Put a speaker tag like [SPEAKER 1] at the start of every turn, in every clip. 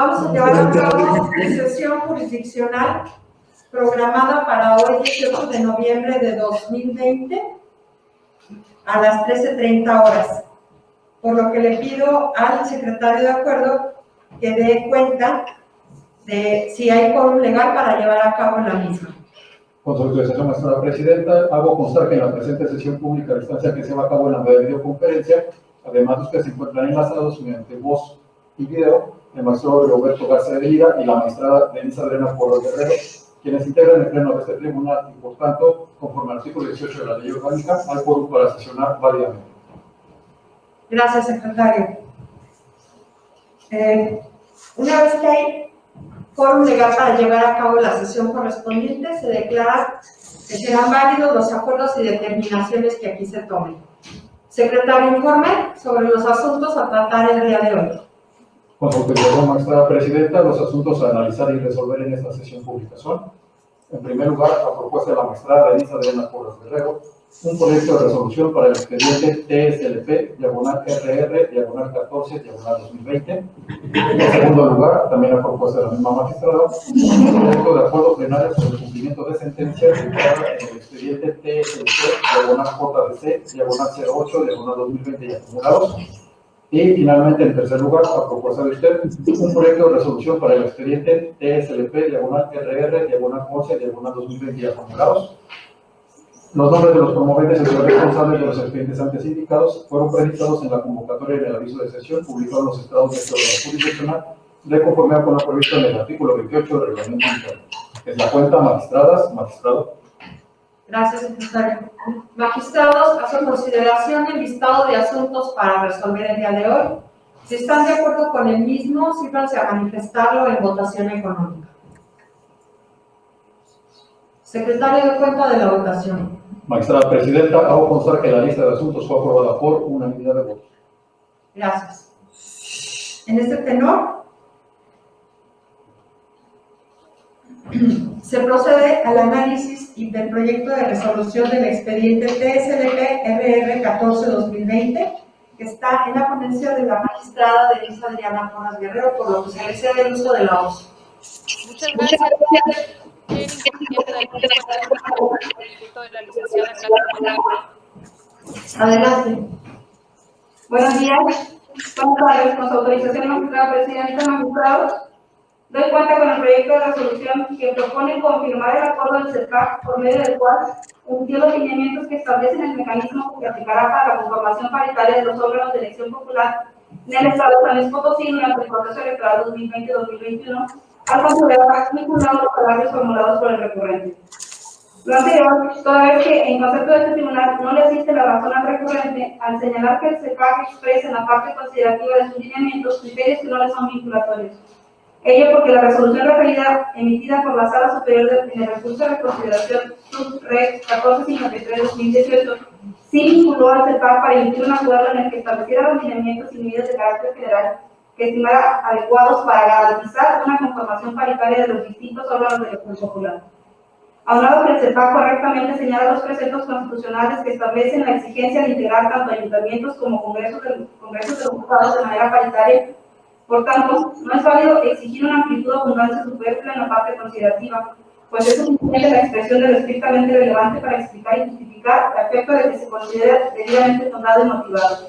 [SPEAKER 1] Vamos a llevar a cabo sesión jurisdiccional programada para hoy, 18 de noviembre de 2020, a las 13:30 horas. Por lo que le pido al secretario de acuerdo que dé cuenta de si hay quórum legal para llevar a cabo la misma.
[SPEAKER 2] Con su autorización, señora presidenta, hago constar que en la presente sesión pública a distancia que se va a cabo en la videoconferencia, además de ustedes se encuentran enlazados mediante voz y video, el maestro Roberto García de Lira y la magistrada Denisa Adriana Porras Guerrero, quienes integran el pleno de este tribunal y, por tanto, conforme al artículo 18 de la ley orgánica, hay quórum para sesionar válidamente.
[SPEAKER 1] Gracias, secretario. Una vez que hay quórum legal para llevar a cabo la sesión correspondiente, se declara que serán válidos los acuerdos y determinaciones que aquí se tomen. Secretario, informe sobre los asuntos a tratar el día de hoy.
[SPEAKER 2] Con su autorización, magistrada presidenta, los asuntos a analizar y resolver en esta sesión pública son, en primer lugar, a propuesta de la magistrada Denisa Adriana Porras Guerrero, un proyecto de resolución para el expediente TSLP/RR/14/2020. En segundo lugar, también a propuesta de la misma magistrada, un proyecto de acuerdo plenario sobre el cumplimiento de sentencia dictada en el expediente TSLP/JDC/08/2020 y acumulados. Y finalmente, en tercer lugar, a propuesta de usted, un proyecto de resolución para el expediente TSLP/RR/11/2020 y acumulados. Los nombres de los promoventes y los responsables de los expedientes antes indicados fueron presentados en la convocatoria y en el aviso de sesión publicado en los estados de la jurisdiccional de conformidad con lo previsto en el artículo 28 del reglamento interno. Es la cuenta, magistradas, magistrado.
[SPEAKER 1] Gracias, secretario. Magistrados, a su consideración el listado de asuntos para resolver el día de hoy. Si están de acuerdo con el mismo, sírvanse a manifestarlo en votación económica. Secretario, de cuenta de la votación.
[SPEAKER 2] Magistrada presidenta, hago constar que la lista de asuntos fue aprobada por unanimidad de votos.
[SPEAKER 1] Gracias. En este tenor, se procede al análisis del proyecto de resolución del expediente TSLP/RR14/2020, que está en la ponencia de la magistrada Denisa Adriana Porras Guerrero, por lo que se le cede el uso de la voz.
[SPEAKER 3] Muchas gracias. ¿Qué inconveniente de la licenciada Clara?
[SPEAKER 1] Adelante.
[SPEAKER 4] Buenos días. Buenas tardes. Con su autorización, magistrada presidenta, magistrados, doy cuenta con el proyecto de resolución que propone confirmar el acuerdo del CEPAC, por medio del cual emitió los lineamientos que establecen el mecanismo que se aplicará para la conformación paritaria de los órganos de elección popular en el estado de San Luis Potosí durante el proceso electoral 2020-2021, al considerar vinculados los salarios formulados por el recurrente. Lo anterior, toda vez que en concepto de este tribunal no le asiste la razón al recurrente al señalar que el CEPAC expresa en la parte considerativa de sus lineamientos criterios que no le son vinculatorios. Ello porque la resolución referida emitida por la Sala Superior del recurso de reconsideración SUB-REC 1453-2018 sí vinculó al CEPAC para emitir un acuerdo en el que estableciera los lineamientos y medidas de carácter general que estimara adecuados para garantizar una conformación paritaria de los distintos órganos de elección popular. Aunado que el CEPAC correctamente señala los preceptos constitucionales que establecen la exigencia de integrar tanto ayuntamientos como congresos de diputados de manera paritaria. Por tanto, no es válido exigir una amplitud o abundancia superflua en la parte considerativa, pues es suficiente la expresión de lo estrictamente relevante para explicar y justificar el efecto de que se considera debidamente fundado y motivado.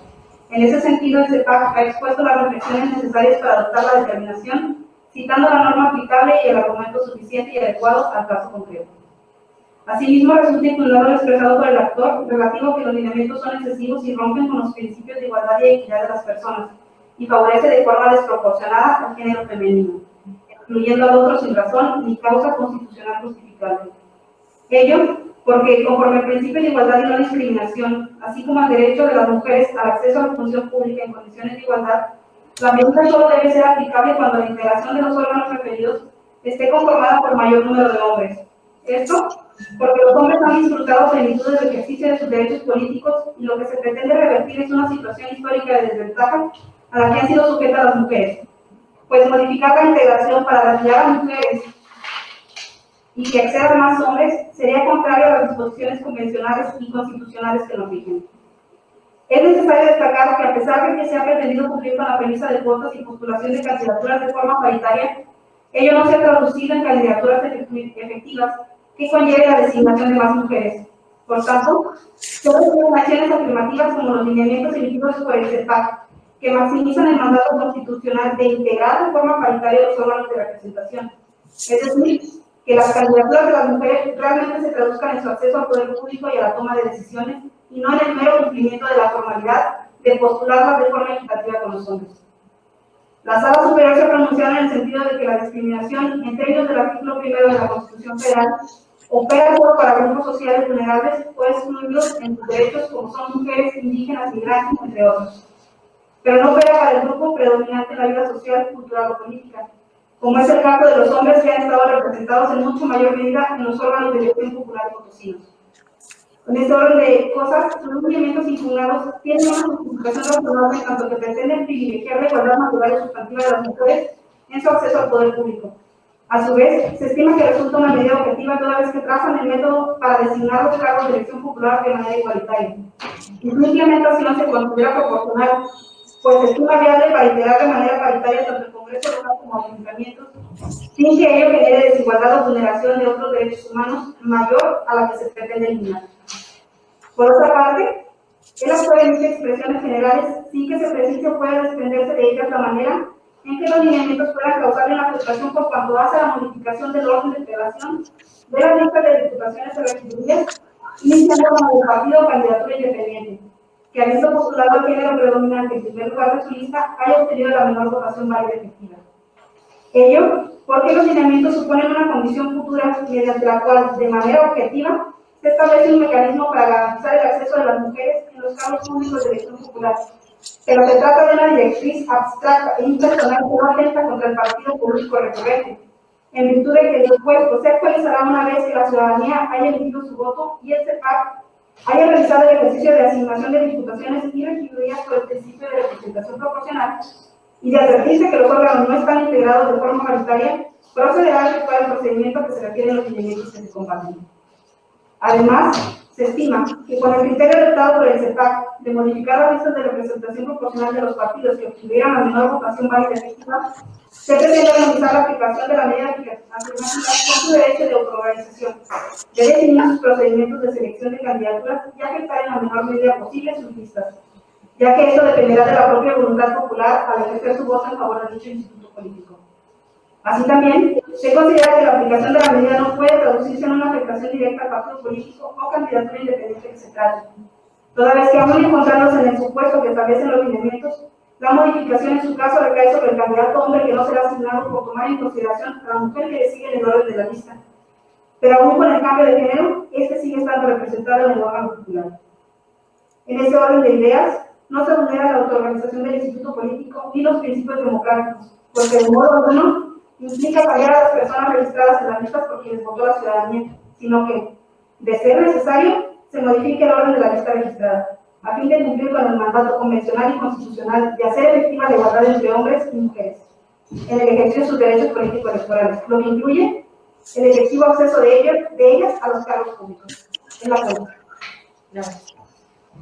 [SPEAKER 4] En ese sentido, el CEPAC ha expuesto las reflexiones necesarias para adoptar la determinación, citando la norma aplicable y el argumento suficiente y adecuado al caso concreto. Asimismo, resulta incluido lo expresado por el actor relativo a que los lineamientos son excesivos y rompen con los principios de igualdad y equidad de las personas, y favorece de forma desproporcionada al género femenino, excluyendo al otro sin razón ni causa constitucional justificable. Ello porque, conforme al principio de igualdad y no discriminación, así como al derecho de las mujeres al acceso a la función pública en condiciones de igualdad, la medida solo debe ser aplicable cuando la integración de los órganos referidos esté conformada por mayor número de hombres. Esto porque los hombres han disfrutado plenitud del ejercicio de sus derechos políticos y lo que se pretende revertir es una situación histórica de desventaja a la que han sido sujetas las mujeres, pues modificar la integración para retirar a mujeres y que accedan más hombres sería contrario a las disposiciones convencionales y constitucionales que nos rigen. Es necesario destacar que a pesar de que se ha pretendido cumplir con la premisa de cuotas y postulación de candidaturas de forma paritaria, ello no se ha traducido en candidaturas efectivas que conlleve la designación de más mujeres. Por tanto, se requieren acciones afirmativas como los lineamientos emitidos por el CEPAC, que maximizan el mandato constitucional de integrar de forma paritaria los órganos de representación. Es decir, que las candidaturas de las mujeres realmente se traduzcan en su acceso al poder público y a la toma de decisiones, y no en el mero cumplimiento de la formalidad de postularlas de forma equitativa con los hombres. La Sala Superior se pronunciaron en el sentido de que la discriminación, en términos del artículo 1 de la Constitución Federal, opera solo para grupos sociales vulnerables o excluidos en sus derechos, como son mujeres, indígenas, migrantes, entre otros. Pero no opera para el grupo predominante en la vida social, cultural o política, como es el caso de los hombres que han estado representados en mucho mayor medida en los órganos de elección popular potosinos. En este orden de cosas, los movimientos impugnados tienen una justificación razonable en tanto que pretenden privilegiar la igualdad natural y sustantiva de las mujeres en su acceso al poder público. A su vez, se estima que resulta una medida objetiva toda vez que trazan el método para designar los cargos de elección popular de manera igualitaria. Y su implementación se considera proporcional, pues se estima viable para integrar de manera paritaria tanto el Congreso local como ayuntamientos, sin que ello genere desigualdad o vulneración de otros derechos humanos mayor a la que se pretende eliminar. Por otra parte, el autor emite expresiones generales sin que se precise o pueda desprenderse de ellas la manera en que los lineamientos puedan causar una afectación por cuanto hace a la modificación del orden de integración de las listas de diputaciones elegibles, iniciando como el partido o candidatura independiente, que habiendo postulado el género predominante en primer lugar de su lista, haya obtenido la menor votación válida efectiva. Ello porque los lineamientos suponen una condición futura mediante la cual, de manera objetiva, se establece un mecanismo para garantizar el acceso de las mujeres en los cargos públicos de elección popular. Pero se trata de una directriz abstracta e impersonal que no atenta contra el partido político recurrente, en virtud de que el impuesto se actualizará una vez que la ciudadanía haya emitido su voto y el CEPAC haya realizado el ejercicio de asignación de diputaciones y regidurías por el principio de representación proporcional, y de advertirse que los órganos no están integrados de forma paritaria, procederá a efectuar el procedimiento que se requiere en los lineamientos que se comparten. Además, se estima que con el criterio adoptado por el CEPAC de modificar las listas de representación proporcional de los partidos que obtuvieran la menor votación válida efectiva, se pretende organizar la aplicación de la medida afirmativa con su derecho de autoorganización, de definir sus procedimientos de selección de candidaturas y afectar en la menor medida posible sus listas, ya que esto dependerá de la propia voluntad popular al ejercer su voto en favor de dicho instituto político. Así también, se considera que la aplicación de la medida no puede traducirse en una afectación directa al partido político o candidatura independiente que se trate, toda vez que aún encontrándose en el supuesto que establecen los lineamientos, la modificación en su caso recae sobre el candidato hombre que no será asignado por tomar en consideración a la mujer que le sigue en el orden de la lista. Pero aún con el cambio de género, este sigue estando representado en el órgano popular. En ese orden de ideas, no se vulnera la autoorganización del instituto político ni los principios democráticos, porque de modo alguno implica fallar a las personas registradas en las listas por quienes votó la ciudadanía, sino que, de ser necesario, se modifique el orden de la lista registrada, a fin de cumplir con el mandato convencional y constitucional de hacer efectiva la igualdad entre hombres y mujeres en el ejercicio de sus derechos políticos electorales, lo que incluye el efectivo acceso de ellas a los cargos públicos. Es la pregunta.
[SPEAKER 1] Gracias.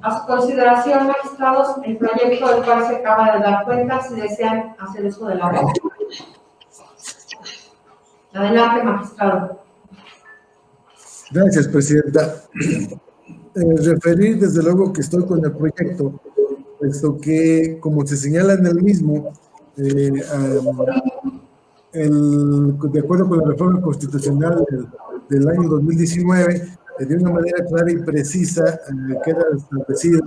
[SPEAKER 1] A su consideración, magistrados, el proyecto del cual se acaba de dar cuenta, si desean hacer uso de la voz. Adelante, magistrado.
[SPEAKER 5] Gracias, presidenta. Referir, desde luego, que estoy con el proyecto, puesto que, como se señala en el mismo, de acuerdo con la reforma constitucional del año 2019, de una manera clara y precisa queda establecido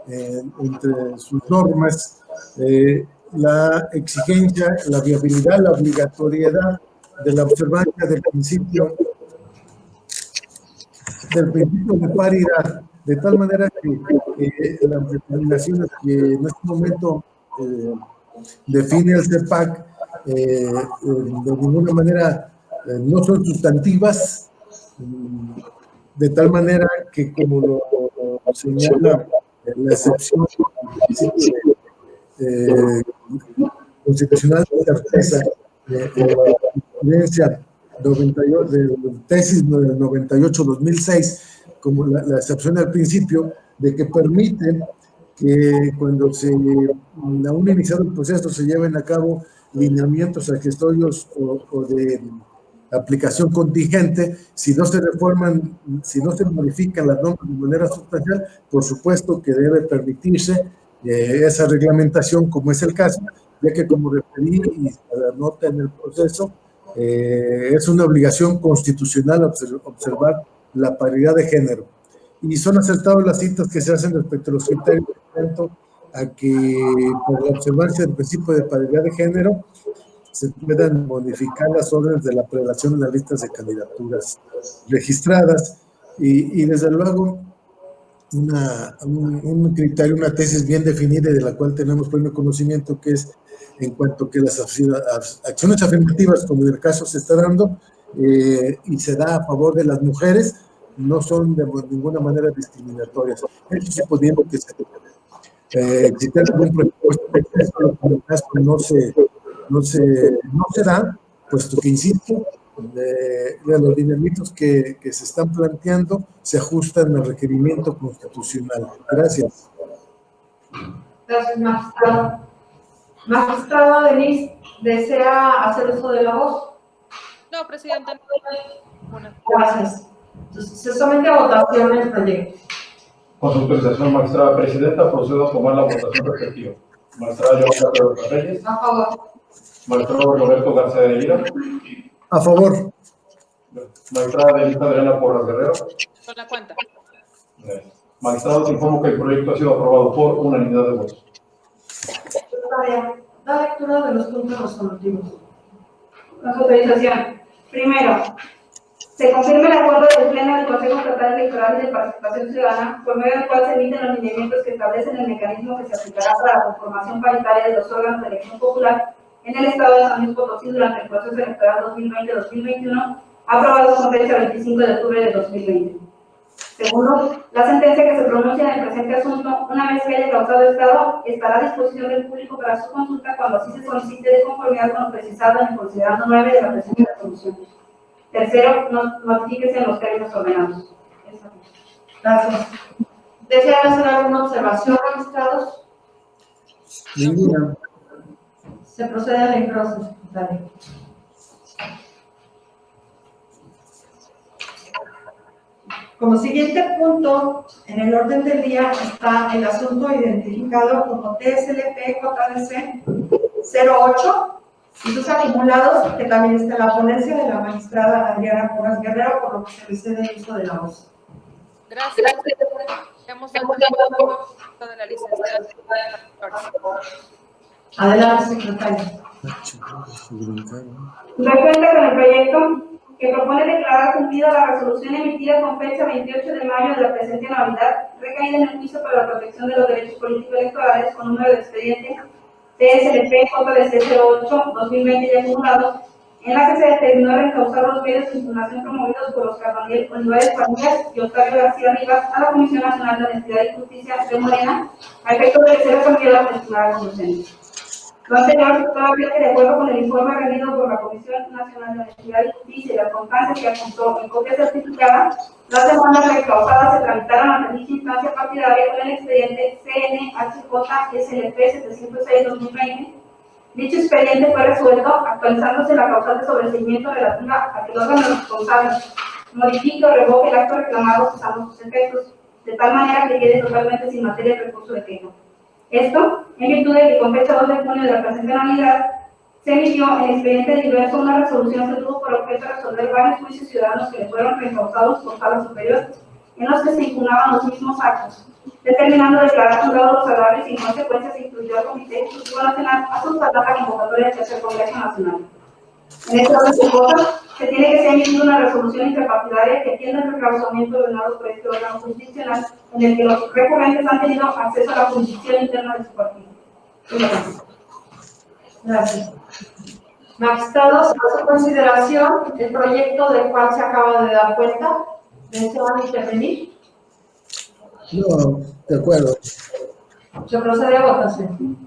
[SPEAKER 5] entre sus normas la exigencia, la viabilidad, la obligatoriedad de la observancia del principio de paridad, de tal manera que las determinaciones que en este momento define el CEPAC de ninguna manera no son sustantivas, de tal manera que, como lo señala la excepción constitucional de certeza de la tesis 98-2006, como la excepción al principio, de que permite que cuando aún iniciado el proceso se lleven a cabo lineamientos accesorios o de aplicación contingente, si no se reforman, si no se modifican las normas de manera sustancial, por supuesto que debe permitirse esa reglamentación, como es el caso, ya que como referí y se anota en el proceso, es una obligación constitucional observar la paridad de género. Y son acertadas las citas que se hacen respecto a los criterios tanto a que por la observancia del principio de paridad de género se puedan modificar las órdenes de la prelación en las listas de candidaturas registradas y desde luego un criterio, una tesis bien definida y de la cual tenemos pleno conocimiento, que es en cuanto que las acciones afirmativas, como en el caso se está dando, y se da a favor de las mujeres, no son de ninguna manera discriminatorias. Eso sí, pudiendo que exista algún presupuesto de texto, en el caso no se da, puesto que, insisto, los lineamientos que se están planteando se ajustan al requerimiento constitucional. Gracias.
[SPEAKER 1] Gracias, magistrado. Magistrado Denise, ¿desea hacer uso de la voz?
[SPEAKER 3] No, presidenta. Bueno.
[SPEAKER 1] Gracias. Entonces, se somete a votación el proyecto.
[SPEAKER 2] Con su autorización, magistrada presidenta, procedo a tomar la votación respectiva. Magistrada Yolanda Pedrosa Reyes.
[SPEAKER 1] A favor.
[SPEAKER 2] Magistrado Roberto García de Lira.
[SPEAKER 5] A favor.
[SPEAKER 2] Magistrada Denise Adriana Porras Guerrero.
[SPEAKER 3] Con la cuenta.
[SPEAKER 2] Magistrado, te informo que el proyecto ha sido aprobado por unanimidad de votos.
[SPEAKER 1] Secretaria, da lectura de los puntos resolutivos.
[SPEAKER 4] Con su autorización. Primero, se confirma el acuerdo del Pleno del Consejo Estatal Electoral y de Participación Ciudadana, por medio del cual se emiten los lineamientos que establecen el mecanismo que se aplicará para la conformación paritaria de los órganos de elección popular en el Estado de San Luis Potosí durante el proceso electoral 2020-2021, aprobado con fecha 25 de octubre de 2020. Segundo, la sentencia que se pronuncia en el presente asunto, una vez que haya causado estado, estará a disposición del público para su consulta cuando así se solicite de conformidad con lo precisado en el considerando 9 de la presente resolución. Tercero, notifíquese en los términos ordenados.
[SPEAKER 1] Gracias. ¿Desean hacer alguna observación, magistrados?
[SPEAKER 5] Ninguna.
[SPEAKER 1] Se procede a la engrosa, secretaria. Como siguiente punto, en el orden del día está el asunto identificado como TSLP-JDC 08 y sus acumulados, que también está en la ponencia de la magistrada Adriana Porras Guerrero, por lo que se le cede el uso de la voz.
[SPEAKER 3] Gracias. Hemos hablado de la licenciada.
[SPEAKER 1] Adelante, secretaria.
[SPEAKER 4] Doy cuenta con el proyecto que propone declarar cumplida la resolución emitida con fecha 28 de mayo de la presente anualidad, recaída en el juicio para la protección de los derechos políticos electorales con número de expediente TSLP-JDC08-2020 y acumulado, en la que se determinó reencauzar los medios de impugnación promovidos por Oscar Daniel Olivares Farías y Octavio García Rivas a la Comisión Nacional de Honestidad y Justicia de Morena, a efecto de que se resolviera la estimadas resoluciones. Lo anterior, todavía que de acuerdo con el informe rendido por la Comisión Nacional de Honestidad y Justicia y la constancia que apuntó en copia certificada, las demandas recausadas se tramitaron ante dicha instancia partidaria con el expediente CNHJ-SLP 706-2020. Dicho expediente fue resuelto actualizándose la causal de sobreseimiento relativa a que el órgano responsable modifique o revoque el acto reclamado cesando sus efectos, de tal manera que quede totalmente sin materia de recurso de queja. Esto, en virtud de que con fecha 2 de junio de la presente anualidad, se emitió en expediente diverso una resolución que tuvo por objeto resolver varios juicios ciudadanos que le fueron reencausados por sala superior, en los que se impugnaban los mismos actos, determinando declarar juzgados los agravios y en consecuencia se incluyó al Comité Ejecutivo Nacional a sustanciar la convocatoria del tercer Congreso Nacional. En este orden de cosas, se tiene que ser emitida una resolución interpartidaria que atienda el reclausamiento ordenado por este órgano jurisdiccional, en el que los recurrentes han tenido acceso a la jurisdicción interna de su partido.
[SPEAKER 1] Gracias. Magistrados, a su consideración, el proyecto del cual se acaba de dar cuenta, ¿desean intervenir?
[SPEAKER 5] No, de acuerdo.
[SPEAKER 1] Se procede a votación.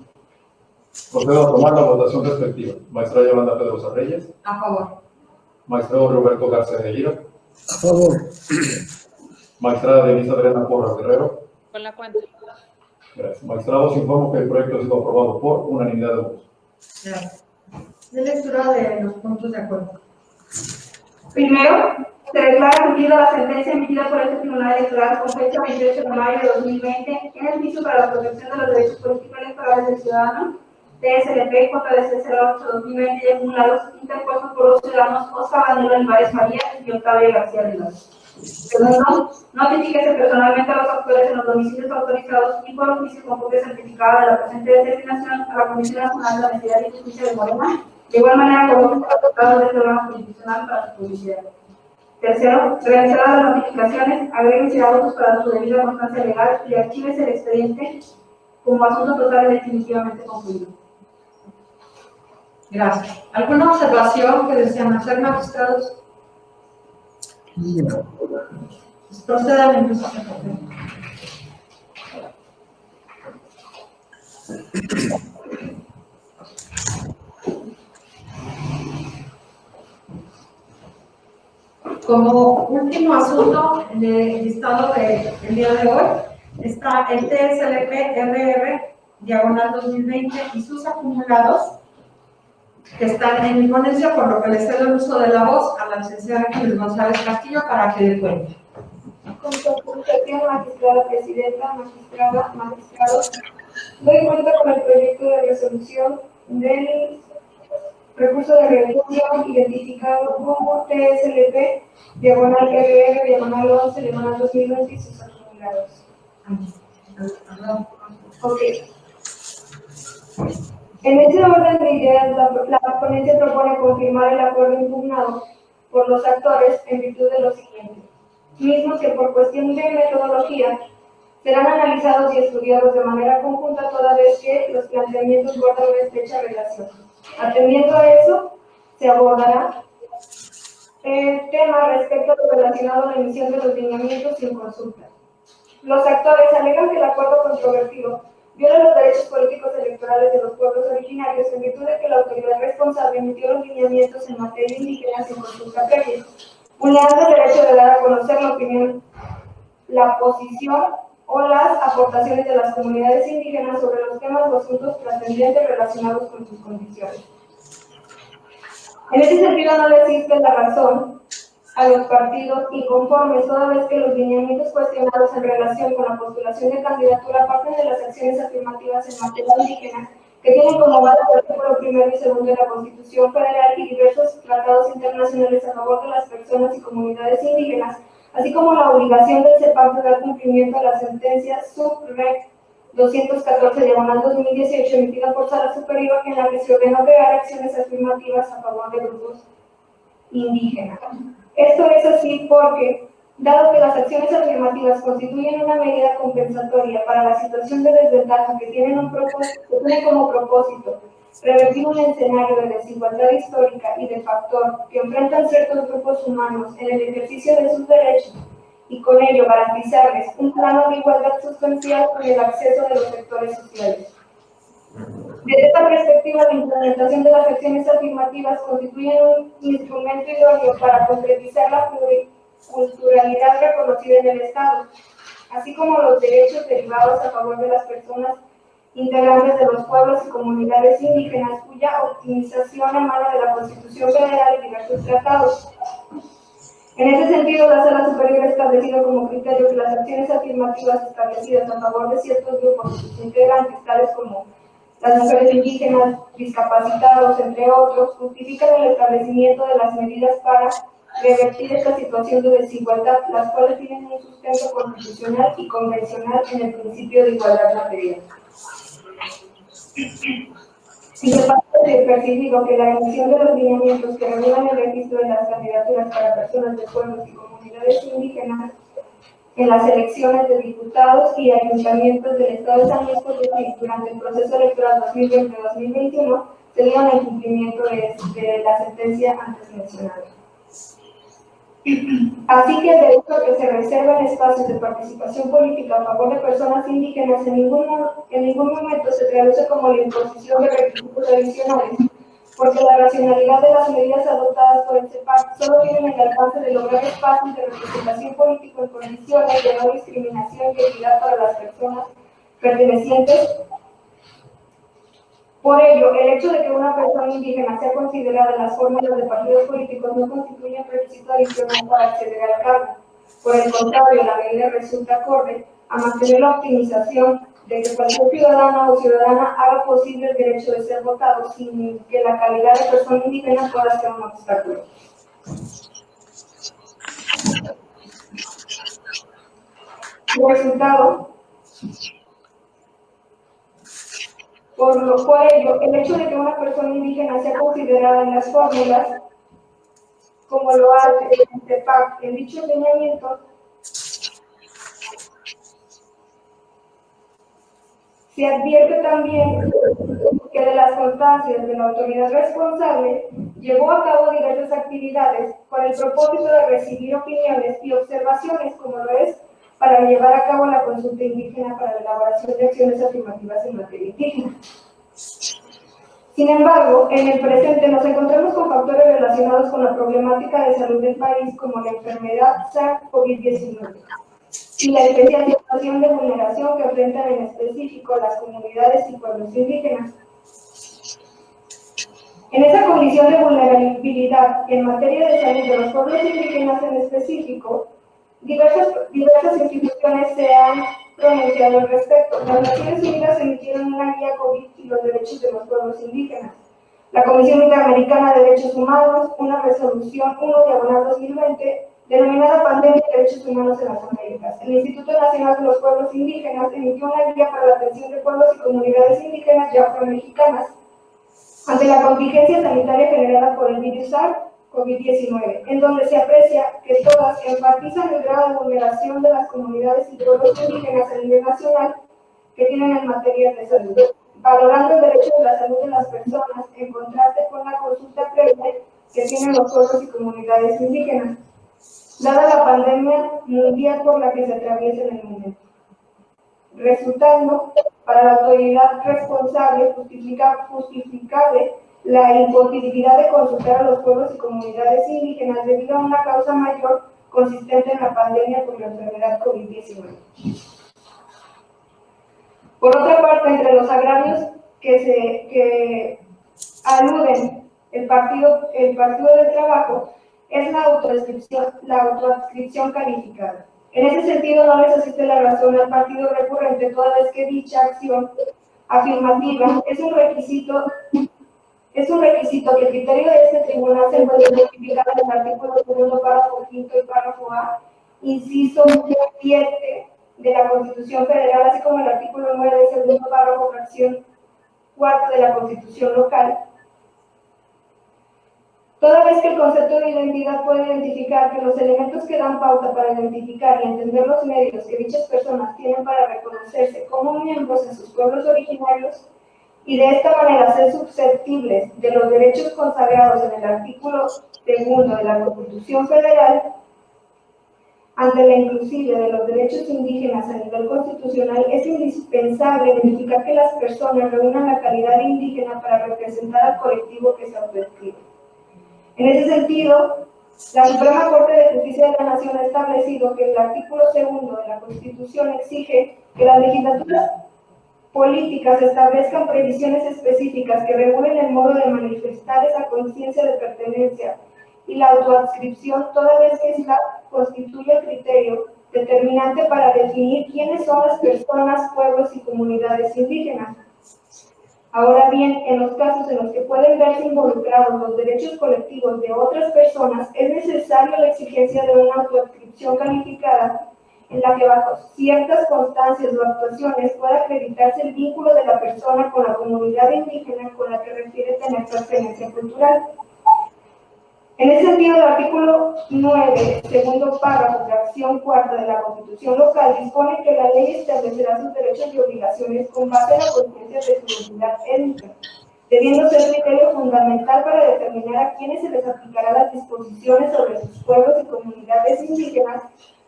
[SPEAKER 2] Procedo a tomar la votación respectiva. Magistrada Yolanda Pedrosa Reyes.
[SPEAKER 1] A favor.
[SPEAKER 2] Magistrado Roberto García de Lira.
[SPEAKER 5] A favor.
[SPEAKER 2] Magistrada Denise Adriana Porras Guerrero.
[SPEAKER 3] Con la cuenta.
[SPEAKER 2] Gracias. Magistrados, informo que el proyecto ha sido aprobado por unanimidad de votos.
[SPEAKER 1] Gracias. De lectura de los puntos de acuerdo.
[SPEAKER 4] Primero, se declara cumplida la sentencia emitida por este Tribunal Electoral con fecha 28 de mayo de 2020 en el juicio para la protección de los derechos políticos electorales del ciudadano, TSLP JDC 08-2020 y acumulados interpuestos por los ciudadanos Oscar Daniel Álvarez María y Octavio García Rivas. Segundo, notifíquese personalmente a los autores en los domicilios autorizados y por oficio con copia certificada de la presente determinación a la Comisión Nacional de la Honestidad y Justicia de Morena, de igual manera como los diputados del órgano constitucional para su publicidad. Tercero, realizadas las notificaciones, agréguense autos para su debida constancia legal y archívese el expediente como asunto total y definitivamente concluido.
[SPEAKER 1] Gracias. ¿Alguna observación que desean hacer, magistrados?
[SPEAKER 5] No.
[SPEAKER 1] Pues procedan entonces a papel. Como último asunto en el listado del día de hoy está el TSLP-RR diagonal 2020 y sus acumulados que están en mi ponencia, por lo que le cedo el uso de la voz a la licenciada Ángeles González Castillo para que dé cuenta.
[SPEAKER 4] Con su autorización, magistrada presidenta, magistrados, doy cuenta con el proyecto de resolución del recurso de revisión identificado como TSLP, diagonal RR, diagonal 11, diagonal 2020 y sus acumulados. Ok. En este orden de ideas, la ponencia propone confirmar el acuerdo impugnado por los actores en virtud de lo siguiente, mismos que por cuestión de metodología serán analizados y estudiados de manera conjunta toda vez que los planteamientos guardan una estrecha relación. Atendiendo a eso, se abordará el tema respecto a lo relacionado a la emisión de los lineamientos sin consulta. Los actores alegan que el acuerdo controvertido viola los derechos políticos electorales de los pueblos originarios en virtud de que la autoridad responsable emitió los lineamientos en materia indígena sin consulta previa, vulnerando el derecho de dar a conocer la opinión, la posición o las aportaciones de las comunidades indígenas sobre los temas o asuntos trascendentes relacionados con sus condiciones. En ese sentido, no le existe la razón a los partidos inconformes toda vez que los lineamientos cuestionados en relación con la postulación de candidatura parten de las acciones afirmativas en materia indígena que tienen como base el artículo 1 y 2 de la Constitución Federal y diversos tratados internacionales a favor de las personas y comunidades indígenas, así como la obligación del CEPAC de dar cumplimiento a la sentencia SUB-REC 214/2018 emitida por Sala Superior en la que se ordenó crear acciones afirmativas a favor de grupos indígenas. Esto es así porque, dado que las acciones afirmativas constituyen una medida compensatoria para la situación de desventaja que tienen como propósito revertir un escenario de desigualdad histórica y de factor que enfrentan ciertos grupos humanos en el ejercicio de sus derechos y con ello garantizarles un plano de igualdad sustancial con el acceso de los sectores sociales. Desde esta perspectiva, la implementación de las acciones afirmativas constituye un instrumento idóneo para concretizar la pluriculturalidad reconocida en el Estado, así como los derechos derivados a favor de las personas integrantes de los pueblos y comunidades indígenas, cuya optimización emana de la Constitución Federal y diversos tratados. En ese sentido, la Sala Superior ha establecido como criterio que las acciones afirmativas establecidas a favor de ciertos grupos y sus integrantes, tales como las mujeres indígenas, discapacitados, entre otros, justifican el establecimiento de las medidas para revertir esta situación de desigualdad, las cuales tienen un sustento constitucional y convencional en el principio de igualdad material. Si se parte de percibido que la emisión de los lineamientos que regulan el registro de las candidaturas para personas de pueblos y comunidades indígenas en las elecciones de diputados y ayuntamientos del Estado de San Luis Potosí durante el proceso electoral 2020-2021 se dieron el cumplimiento de la sentencia antes mencionada. Así que el derecho a que se reserven espacios de participación política a favor de personas indígenas en ningún momento se traduce como la imposición de requisitos adicionales, porque la racionalidad de las medidas adoptadas por el CEPAC solo tienen el alcance de lograr espacios de representación política en condiciones de no discriminación y equidad para las personas pertenecientes. Por ello, el hecho de que una persona indígena sea considerada en las fórmulas de partidos políticos no constituye un requisito adicional para acceder al cargo. Por el contrario, la medida resulta acorde a mantener la optimización de que cualquier ciudadano o ciudadana haga posible el derecho de ser votado sin que la calidad de persona indígena pueda ser un obstáculo. El resultado, por ello, el hecho de que una persona indígena sea considerada en las fórmulas, como lo hace el CEPAC en dicho lineamiento, se advierte también que de las constancias de la autoridad responsable llevó a cabo diversas actividades con el propósito de recibir opiniones y observaciones, como lo es para llevar a cabo la consulta indígena para la elaboración de acciones afirmativas en materia indígena. Sin embargo, en el presente nos encontramos con factores relacionados con la problemática de salud del país, como la enfermedad SARS-CoV-19 y la especial situación de vulneración que enfrentan en específico las comunidades y pueblos indígenas. En esa condición de vulnerabilidad en materia de salud de los pueblos indígenas en específico, diversas instituciones se han pronunciado al respecto. Las Naciones Unidas emitieron una guía COVID y los derechos de los pueblos indígenas. La Comisión Interamericana de Derechos Humanos, una resolución 1/2020, denominada Pandemia de Derechos Humanos en las Américas. El Instituto Nacional de los Pueblos Indígenas emitió una guía para la atención de pueblos y comunidades indígenas y afromexicanas ante la contingencia sanitaria generada por el virus SARS-CoV-19, en donde se aprecia que todas enfatizan el grado de vulneración de las comunidades y pueblos indígenas a nivel nacional que tienen en materia de salud, valorando el derecho de la salud de las personas en contraste con la consulta previa que tienen los pueblos y comunidades indígenas, dada la pandemia mundial por la que se atraviesa en el momento, resultando para la autoridad responsable justificable la imposibilidad de consultar a los pueblos y comunidades indígenas debido a una causa mayor consistente en la pandemia por la enfermedad COVID-19. Por otra parte, entre los agravios que aluden el Partido del Trabajo es la autoadscripción calificada. En ese sentido, no les asiste la razón al partido recurrente toda vez que dicha acción afirmativa es un requisito que el criterio de este tribunal se encuentra identificado en el artículo 2, párrafo 5 y párrafo A, inciso 7 de la Constitución Federal, así como el artículo 9, segundo párrafo, fracción 4 de la Constitución local. Toda vez que el concepto de identidad puede identificar que los elementos que dan pauta para identificar y entender los medios que dichas personas tienen para reconocerse como miembros en sus pueblos originarios y de esta manera ser susceptibles de los derechos consagrados en el artículo 2 de la Constitución Federal, ante la inclusive de los derechos indígenas a nivel constitucional, es indispensable verificar que las personas reúnan la calidad de indígena para representar al colectivo que se autoescribe. En ese sentido, la Suprema Corte de Justicia de la Nación ha establecido que el artículo 2 de la Constitución exige que las legislaturas políticas establezcan previsiones específicas que regulen el modo de manifestar esa conciencia de pertenencia y la autoadscripción, toda vez que esta constituye el criterio determinante para definir quiénes son las personas, pueblos y comunidades indígenas. Ahora bien, en los casos en los que pueden verse involucrados los derechos colectivos de otras personas, es necesaria la exigencia de una autoadscripción calificada en la que bajo ciertas constancias o actuaciones pueda acreditarse el vínculo de la persona con la comunidad indígena con la que refiere tener pertenencia cultural. En ese sentido, el artículo 9, segundo párrafo, fracción 4 de la Constitución local dispone que la ley establecerá sus derechos y obligaciones con base en la conciencia de su identidad étnica, debiendo ser criterio fundamental para determinar a quienes se les aplicará las disposiciones sobre sus pueblos y comunidades indígenas,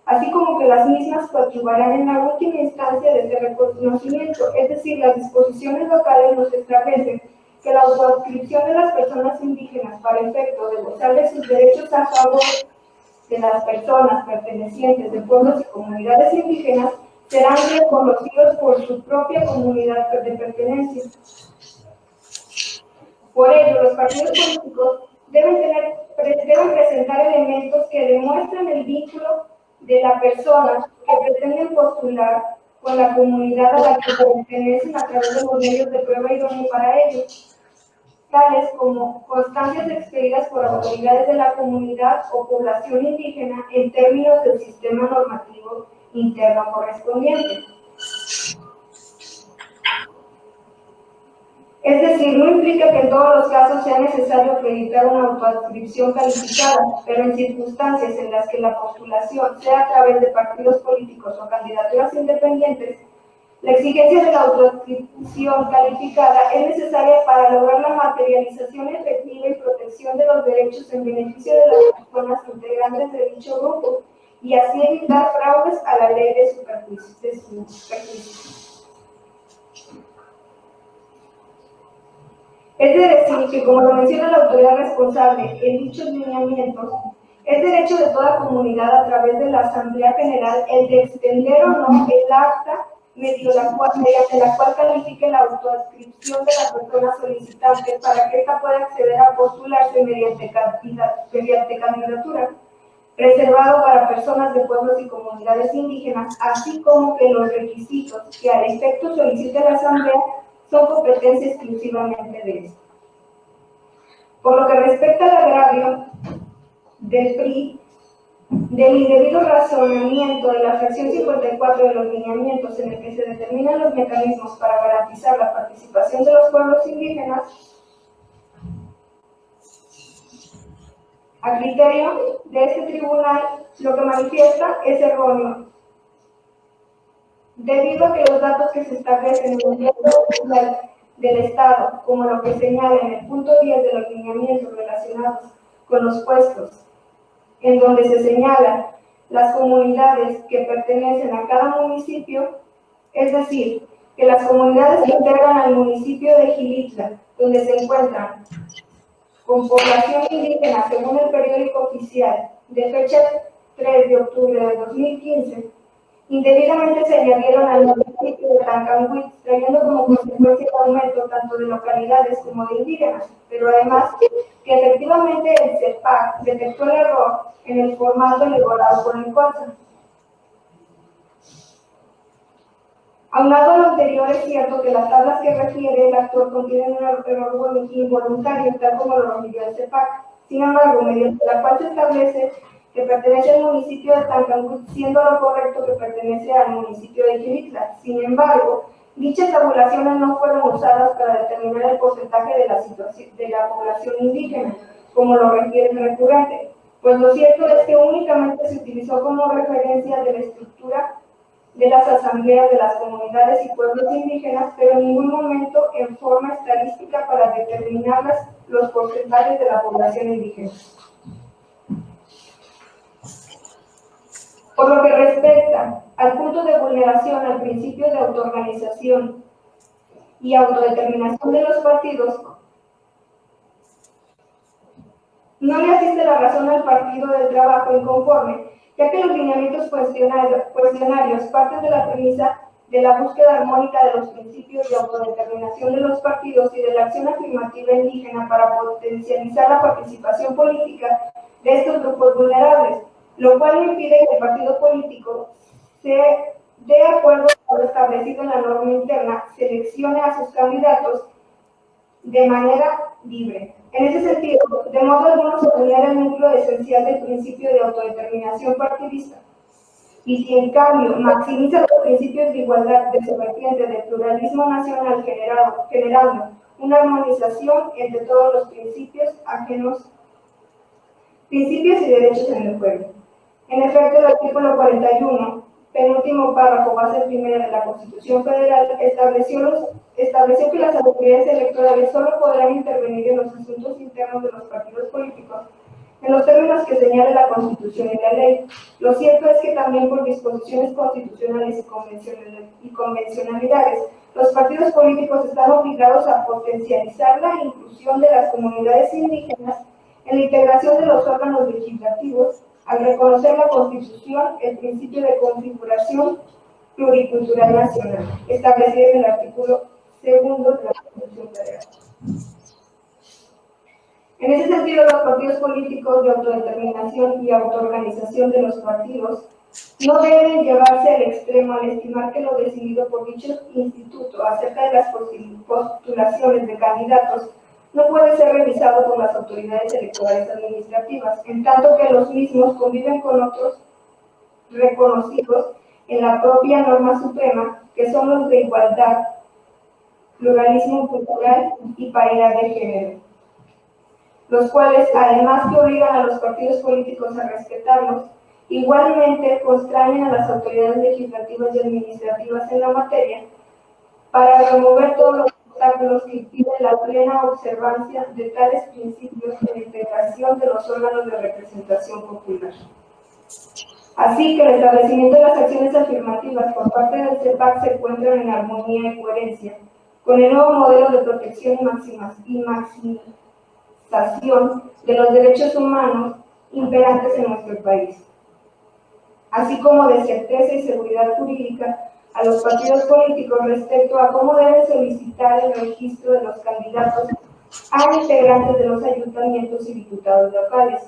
[SPEAKER 4] así como que las mismas coadyuvarán en la última instancia de este reconocimiento, es decir, las disposiciones locales nos establecen que la autoadscripción de las personas indígenas para efecto de gozar de sus derechos a favor de las personas pertenecientes de pueblos y comunidades indígenas serán reconocidos por su propia comunidad de pertenencia. Por ello, los partidos políticos deben presentar elementos que demuestren el vínculo de la persona que pretenden postular con la comunidad a la que pertenecen a través de los medios de prueba idónea para ello, tales como constancias expedidas por autoridades de la comunidad o población indígena en términos del sistema normativo interno correspondiente. Es decir, no implica que en todos los casos sea necesario acreditar una autoadscripción calificada, pero en circunstancias en las que la postulación sea a través de partidos políticos o candidaturas independientes, la exigencia de la autoadscripción calificada es necesaria para lograr la materialización efectiva y protección de los derechos en beneficio de las personas integrantes de dicho grupo y así evitar fraudes a la ley de superficie. Es de decir que, como lo menciona la autoridad responsable en dichos lineamientos, es derecho de toda comunidad a través de la Asamblea General el de extender o no el acta mediante la cual califique la autoadscripción de la persona solicitante para que ésta pueda acceder a postularse mediante candidatura, reservado para personas de pueblos y comunidades indígenas, así como que los requisitos que al efecto solicite la Asamblea son competencia exclusivamente de esto. Por lo que respecta al agravio del PRI, del indebido razonamiento de la fracción 54 de los lineamientos en el que se determinan los mecanismos para garantizar la participación de los pueblos indígenas, a criterio de este tribunal, lo que manifiesta es erróneo, debido a que los datos que se establecen en el diario del Estado, como lo que señala en el punto 10 de los lineamientos relacionados con los puestos, en donde se señalan las comunidades que pertenecen a cada municipio, es decir, que las comunidades que integran al municipio de Xilitla, donde se encuentran con población indígena según el periódico oficial de fecha 3 de octubre de 2015, indebidamente se añadieron al municipio de Tancanhuitz, trayendo como consecuencia el aumento tanto de localidades como de indígenas, pero además que efectivamente el CEPAC detectó el error en el formato elaborado por el CONSA. Aunado a lo anterior, es cierto que las tablas que refiere el actor contienen un error involuntario, tal como lo refirió el CEPAC. Sin embargo, mediante la cual se establece que pertenece al municipio de Tancanhuitz, siendo lo correcto que pertenece al municipio de Xilitla. Sin embargo, dichas tabulaciones no fueron usadas para determinar el porcentaje de la población indígena, como lo refiere el recurrente, pues lo cierto es que únicamente se utilizó como referencia de la estructura de las asambleas de las comunidades y pueblos indígenas, pero en ningún momento en forma estadística para determinar los porcentajes de la población indígena. Por lo que respecta al punto de vulneración al principio de autoorganización y autodeterminación de los partidos, no le asiste la razón al Partido del Trabajo Inconforme, ya que los lineamientos cuestionarios parten de la premisa de la búsqueda armónica de los principios de autodeterminación de los partidos y de la acción afirmativa indígena para potencializar la participación política de estos grupos vulnerables, lo cual impide que el partido político, de acuerdo a lo establecido en la norma interna, seleccione a sus candidatos de manera libre. En ese sentido, de modo alguno se vulnera el núcleo esencial del principio de autodeterminación partidista. Y si en cambio maximiza los principios de igualdad de su vertiente del pluralismo nacional generando una armonización entre todos los principios y derechos en el pueblo. En efecto, el artículo 41, penúltimo párrafo, base primera de la Constitución Federal, estableció que las autoridades electorales solo podrán intervenir en los asuntos internos de los partidos políticos en los términos que señale la Constitución y la ley. Lo cierto es que también por disposiciones constitucionales y convencionalidades, los partidos políticos están obligados a potencializar la inclusión de las comunidades indígenas en la integración de los órganos legislativos, al reconocer la Constitución, el principio de configuración pluricultural nacional, establecido en el artículo 2 de la Constitución Federal. En ese sentido, los partidos políticos de autodeterminación y autoorganización de los partidos no deben llevarse al extremo al estimar que lo decidido por dicho instituto acerca de las postulaciones de candidatos no puede ser revisado por las autoridades electorales administrativas, en tanto que los mismos conviven con otros reconocidos en la propia norma suprema, que son los de igualdad, pluralismo cultural y paridad de género, los cuales, además que obligan a los partidos políticos a respetarlos, igualmente constrañen a las autoridades legislativas y administrativas en la materia para remover todos los obstáculos que impiden la plena observancia de tales principios de integración de los órganos de representación popular. Así que el establecimiento de las acciones afirmativas por parte del CEPAC se encuentran en armonía y coherencia con el nuevo modelo de protección y maximización de los derechos humanos imperantes en nuestro país, así como de certeza y seguridad jurídica a los partidos políticos respecto a cómo deben solicitar el registro de los candidatos a integrantes de los ayuntamientos y diputados locales,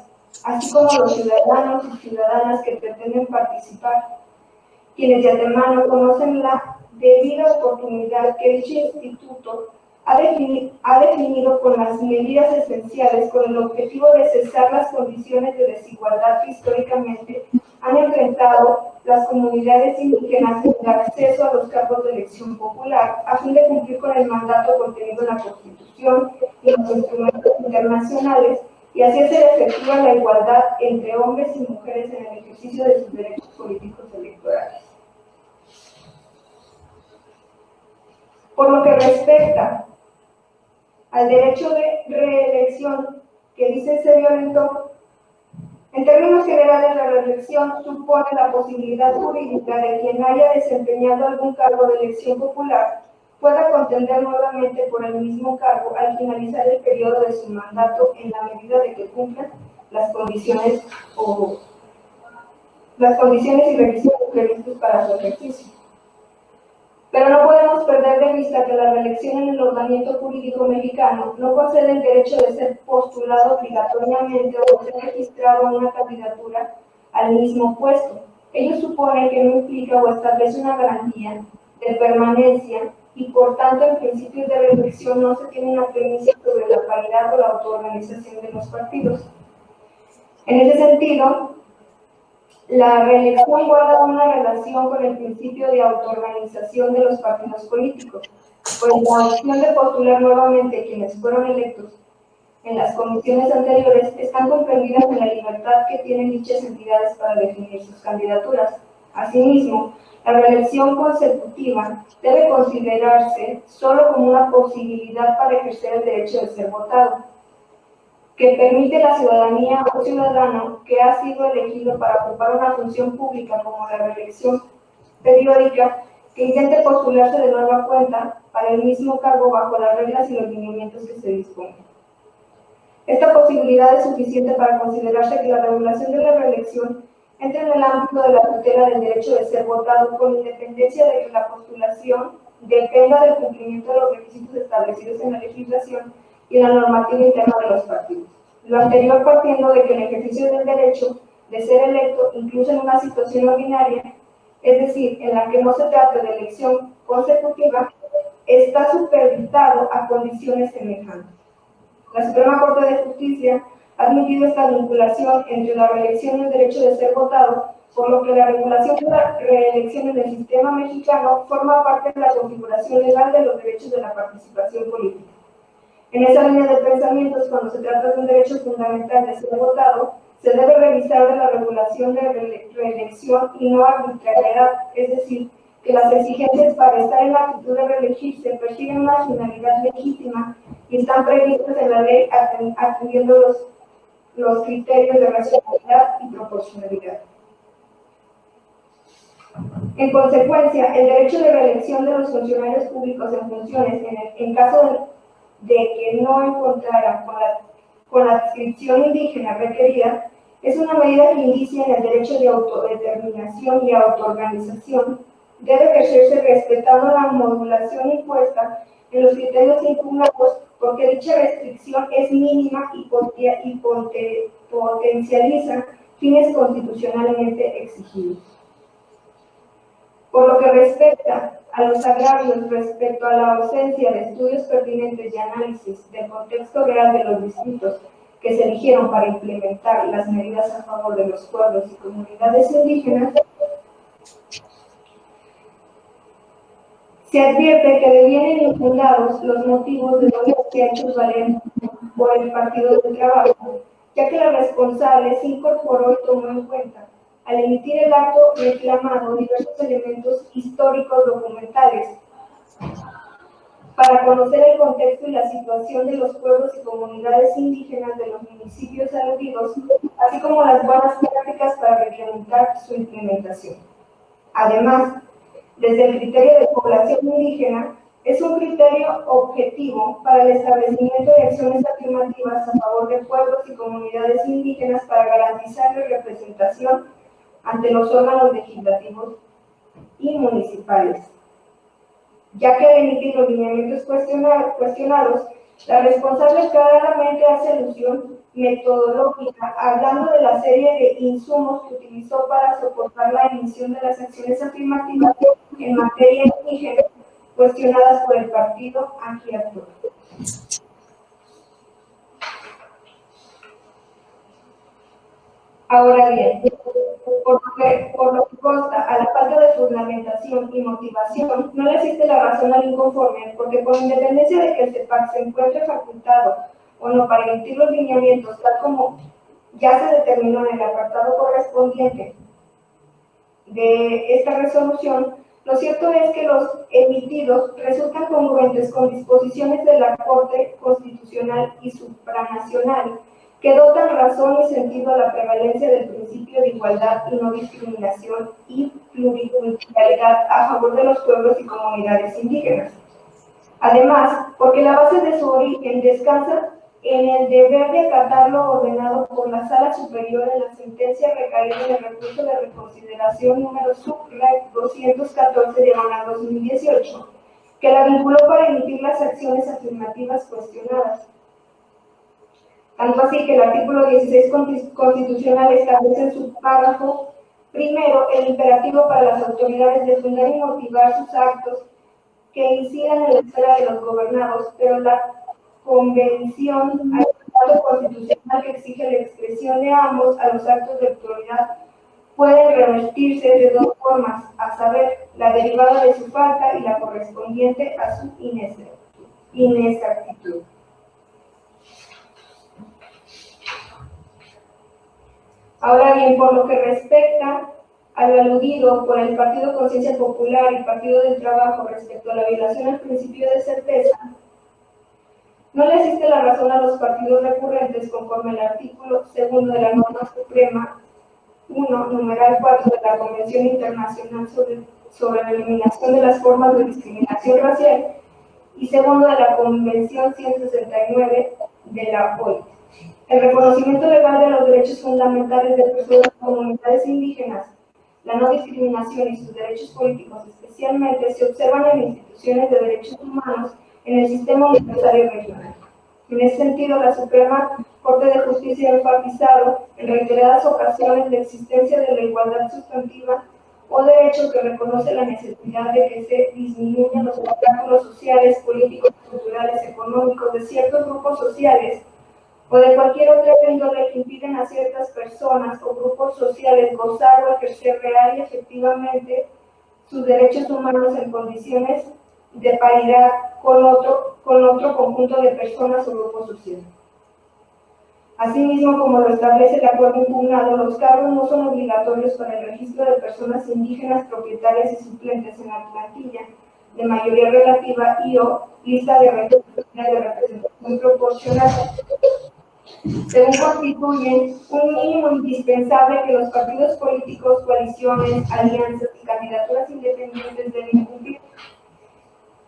[SPEAKER 4] así como los ciudadanos y ciudadanas que pretenden participar, quienes de antemano conocen la debida oportunidad que dicho instituto ha definido con las medidas esenciales con el objetivo de cesar las condiciones de desigualdad que históricamente han enfrentado las comunidades indígenas en el acceso a los cargos de elección popular, a fin de cumplir con el mandato contenido en la Constitución y en los instrumentos internacionales, y así hacer efectiva la igualdad entre hombres y mujeres en el ejercicio de sus derechos políticos electorales. Por lo que respecta al derecho de reelección que dice se violentó, en términos generales, la reelección supone la posibilidad jurídica de quien haya desempeñado algún cargo de elección popular pueda contender nuevamente por el mismo cargo al finalizar el periodo de su mandato en la medida de que cumplan las condiciones y requisitos previstos para su ejercicio. Pero no podemos perder de vista que la reelección en el ordenamiento jurídico mexicano no concede el derecho de ser postulado obligatoriamente o ser registrado en una candidatura al mismo puesto. Ello supone que no implica o establece una garantía de permanencia y, por tanto, en principios de reelección no se tiene una premisa sobre la paridad o la autoorganización de los partidos. En ese sentido, la reelección guarda una relación con el principio de autoorganización de los partidos políticos, pues la opción de postular nuevamente quienes fueron electos en las comisiones anteriores están comprendidas en la libertad que tienen dichas entidades para definir sus candidaturas. Asimismo, la reelección consecutiva debe considerarse solo como una posibilidad para ejercer el derecho de ser votado, que permite a la ciudadanía o ciudadano que ha sido elegido para ocupar una función pública como la reelección periódica, que intente postularse de nueva cuenta para el mismo cargo bajo las reglas y los lineamientos que se dispongan. Esta posibilidad es suficiente para considerarse que la regulación de la reelección entra en el ámbito de la tutela del derecho de ser votado, con independencia de que la postulación dependa del cumplimiento de los requisitos establecidos en la legislación y la normativa interna de los partidos. Lo anterior partiendo de que el ejercicio del derecho de ser electo, incluso en una situación ordinaria, es decir, en la que no se trata de elección consecutiva, está supeditado a condiciones semejantes. La Suprema Corte de Justicia ha admitido esta vinculación entre la reelección y el derecho de ser votado, por lo que la regulación de la reelección en el sistema mexicano forma parte de la configuración legal de los derechos de la participación política. En esa línea de pensamientos, cuando se trata de un derecho fundamental de ser votado, se debe revisar de la regulación de reelección y no arbitrariedad, es decir, que las exigencias para estar en la actitud de reelegirse persiguen una finalidad legítima y están previstas en la ley atendiendo los criterios de racionalidad y proporcionalidad. En consecuencia, el derecho de reelección de los funcionarios públicos en funciones, en caso de que no encontrara con la adscripción indígena requerida, es una medida que inicia en el derecho de autodeterminación y autoorganización debe ejercerse respetando la modulación impuesta en los criterios impugnados, porque dicha restricción es mínima y potencializa fines constitucionalmente exigibles. Por lo que respecta a los agravios respecto a la ausencia de estudios pertinentes y análisis del contexto real de los distritos que se eligieron para implementar las medidas a favor de los pueblos y comunidades indígenas, se advierte que devienen infundados los motivos de los hechos valer por el Partido del Trabajo, ya que la responsable se incorporó y tomó en cuenta, al emitir el acto reclamado, diversos elementos históricos documentales para conocer el contexto y la situación de los pueblos y comunidades indígenas de los municipios aludidos, así como las buenas prácticas para reglamentar su implementación. Además, desde el criterio de población indígena, es un criterio objetivo para el establecimiento de acciones afirmativas a favor de pueblos y comunidades indígenas para garantizar la representación ante los órganos legislativos y municipales, ya que al emitir los lineamientos cuestionados, la responsable claramente hace alusión metodológica, hablando de la serie de insumos que utilizó para soportar la emisión de las acciones afirmativas en materia indígena cuestionadas por el partido aquí actual. Ahora bien, por lo que consta a la falta de fundamentación y motivación, no le existe la razón al inconforme, porque con independencia de que el CEPAC se encuentre facultado o no para emitir los lineamientos, tal como ya se determinó en el apartado correspondiente de esta resolución, lo cierto es que los emitidos resultan congruentes con disposiciones de la Corte Constitucional y Supranacional, que dotan razón y sentido a la prevalencia del principio de igualdad y no discriminación y pluriculturalidad a favor de los pueblos y comunidades indígenas. Además, porque la base de su origen descansa en el deber de acatar lo ordenado por la Sala Superior en la sentencia recaída en el recurso de reconsideración número sub-reg 214/2018, que la vinculó para emitir las acciones afirmativas cuestionadas. Tanto así que el artículo 16 constitucional establece en su párrafo primero el imperativo para las autoridades de fundar y motivar sus actos que incidan en la esfera de los gobernados, pero la convención al Estado constitucional que exige la expresión de ambos a los actos de autoridad pueden revertirse de dos formas, a saber, la derivada de su falta y la correspondiente a su inexactitud. Ahora bien, por lo que respecta a lo aludido por el Partido Conciencia Popular y Partido del Trabajo respecto a la violación al principio de certeza, no le asiste la razón a los partidos recurrentes conforme al artículo 2 de la norma suprema 1, numeral 4 de la Convención Internacional sobre la Eliminación de las Formas de Discriminación Racial y segundo de la Convención 169 de la OIT. El reconocimiento legal de los derechos fundamentales de personas y comunidades indígenas, la no discriminación y sus derechos políticos especialmente se observan en instituciones de derechos humanos en el sistema universitario regional. En ese sentido, la Suprema Corte de Justicia ha enfatizado en reiteradas ocasiones la existencia de la igualdad sustantiva o derecho que reconoce la necesidad de que se disminuyan los obstáculos sociales, políticos, culturales, económicos de ciertos grupos sociales o de cualquier otra índole que impiden a ciertas personas o grupos sociales gozar o ejercer real y efectivamente sus derechos humanos en condiciones de paridad con otro conjunto de personas o grupos sociales. Asimismo, como lo establece el acuerdo impugnado, los cargos no son obligatorios para el registro de personas indígenas propietarias y suplentes en la plantilla de mayoría relativa y o lista de representación proporcional. Según constituyen un mínimo indispensable que los partidos políticos, coaliciones, alianzas y candidaturas independientes deben cumplir,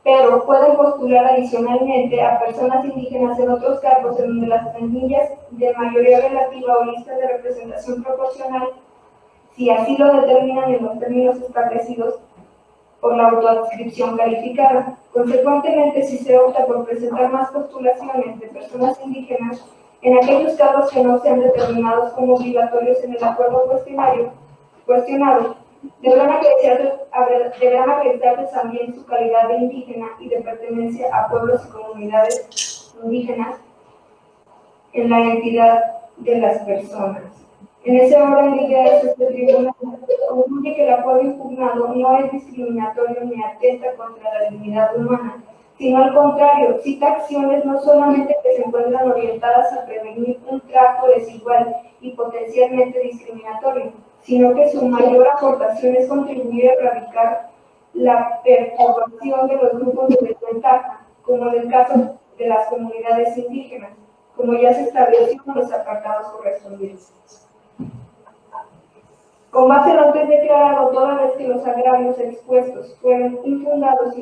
[SPEAKER 4] pero pueden postular adicionalmente a personas indígenas en otros cargos en donde las planillas de mayoría relativa o lista de representación proporcional, si así lo determinan en los términos establecidos, por la autoadscripción calificada. Consecuentemente, si se opta por presentar más postulaciones de personas indígenas, en aquellos casos que no sean determinados como obligatorios en el acuerdo cuestionado, deberán acreditarse también su calidad de indígena y de pertenencia a pueblos y comunidades indígenas en la entidad de las personas. En ese orden de ideas, este tribunal concluye que el acuerdo impugnado no es discriminatorio ni atenta contra la dignidad humana, sino al contrario, cita acciones no solamente que se encuentran orientadas a prevenir un trato desigual y potencialmente discriminatorio, sino que su mayor aportación es contribuir a erradicar la perturbación de los grupos de desventaja, como en el caso de las comunidades indígenas, como ya se estableció en los apartados correspondientes. Con base en lo que es declarado, toda vez que los agravios expuestos fueron infundados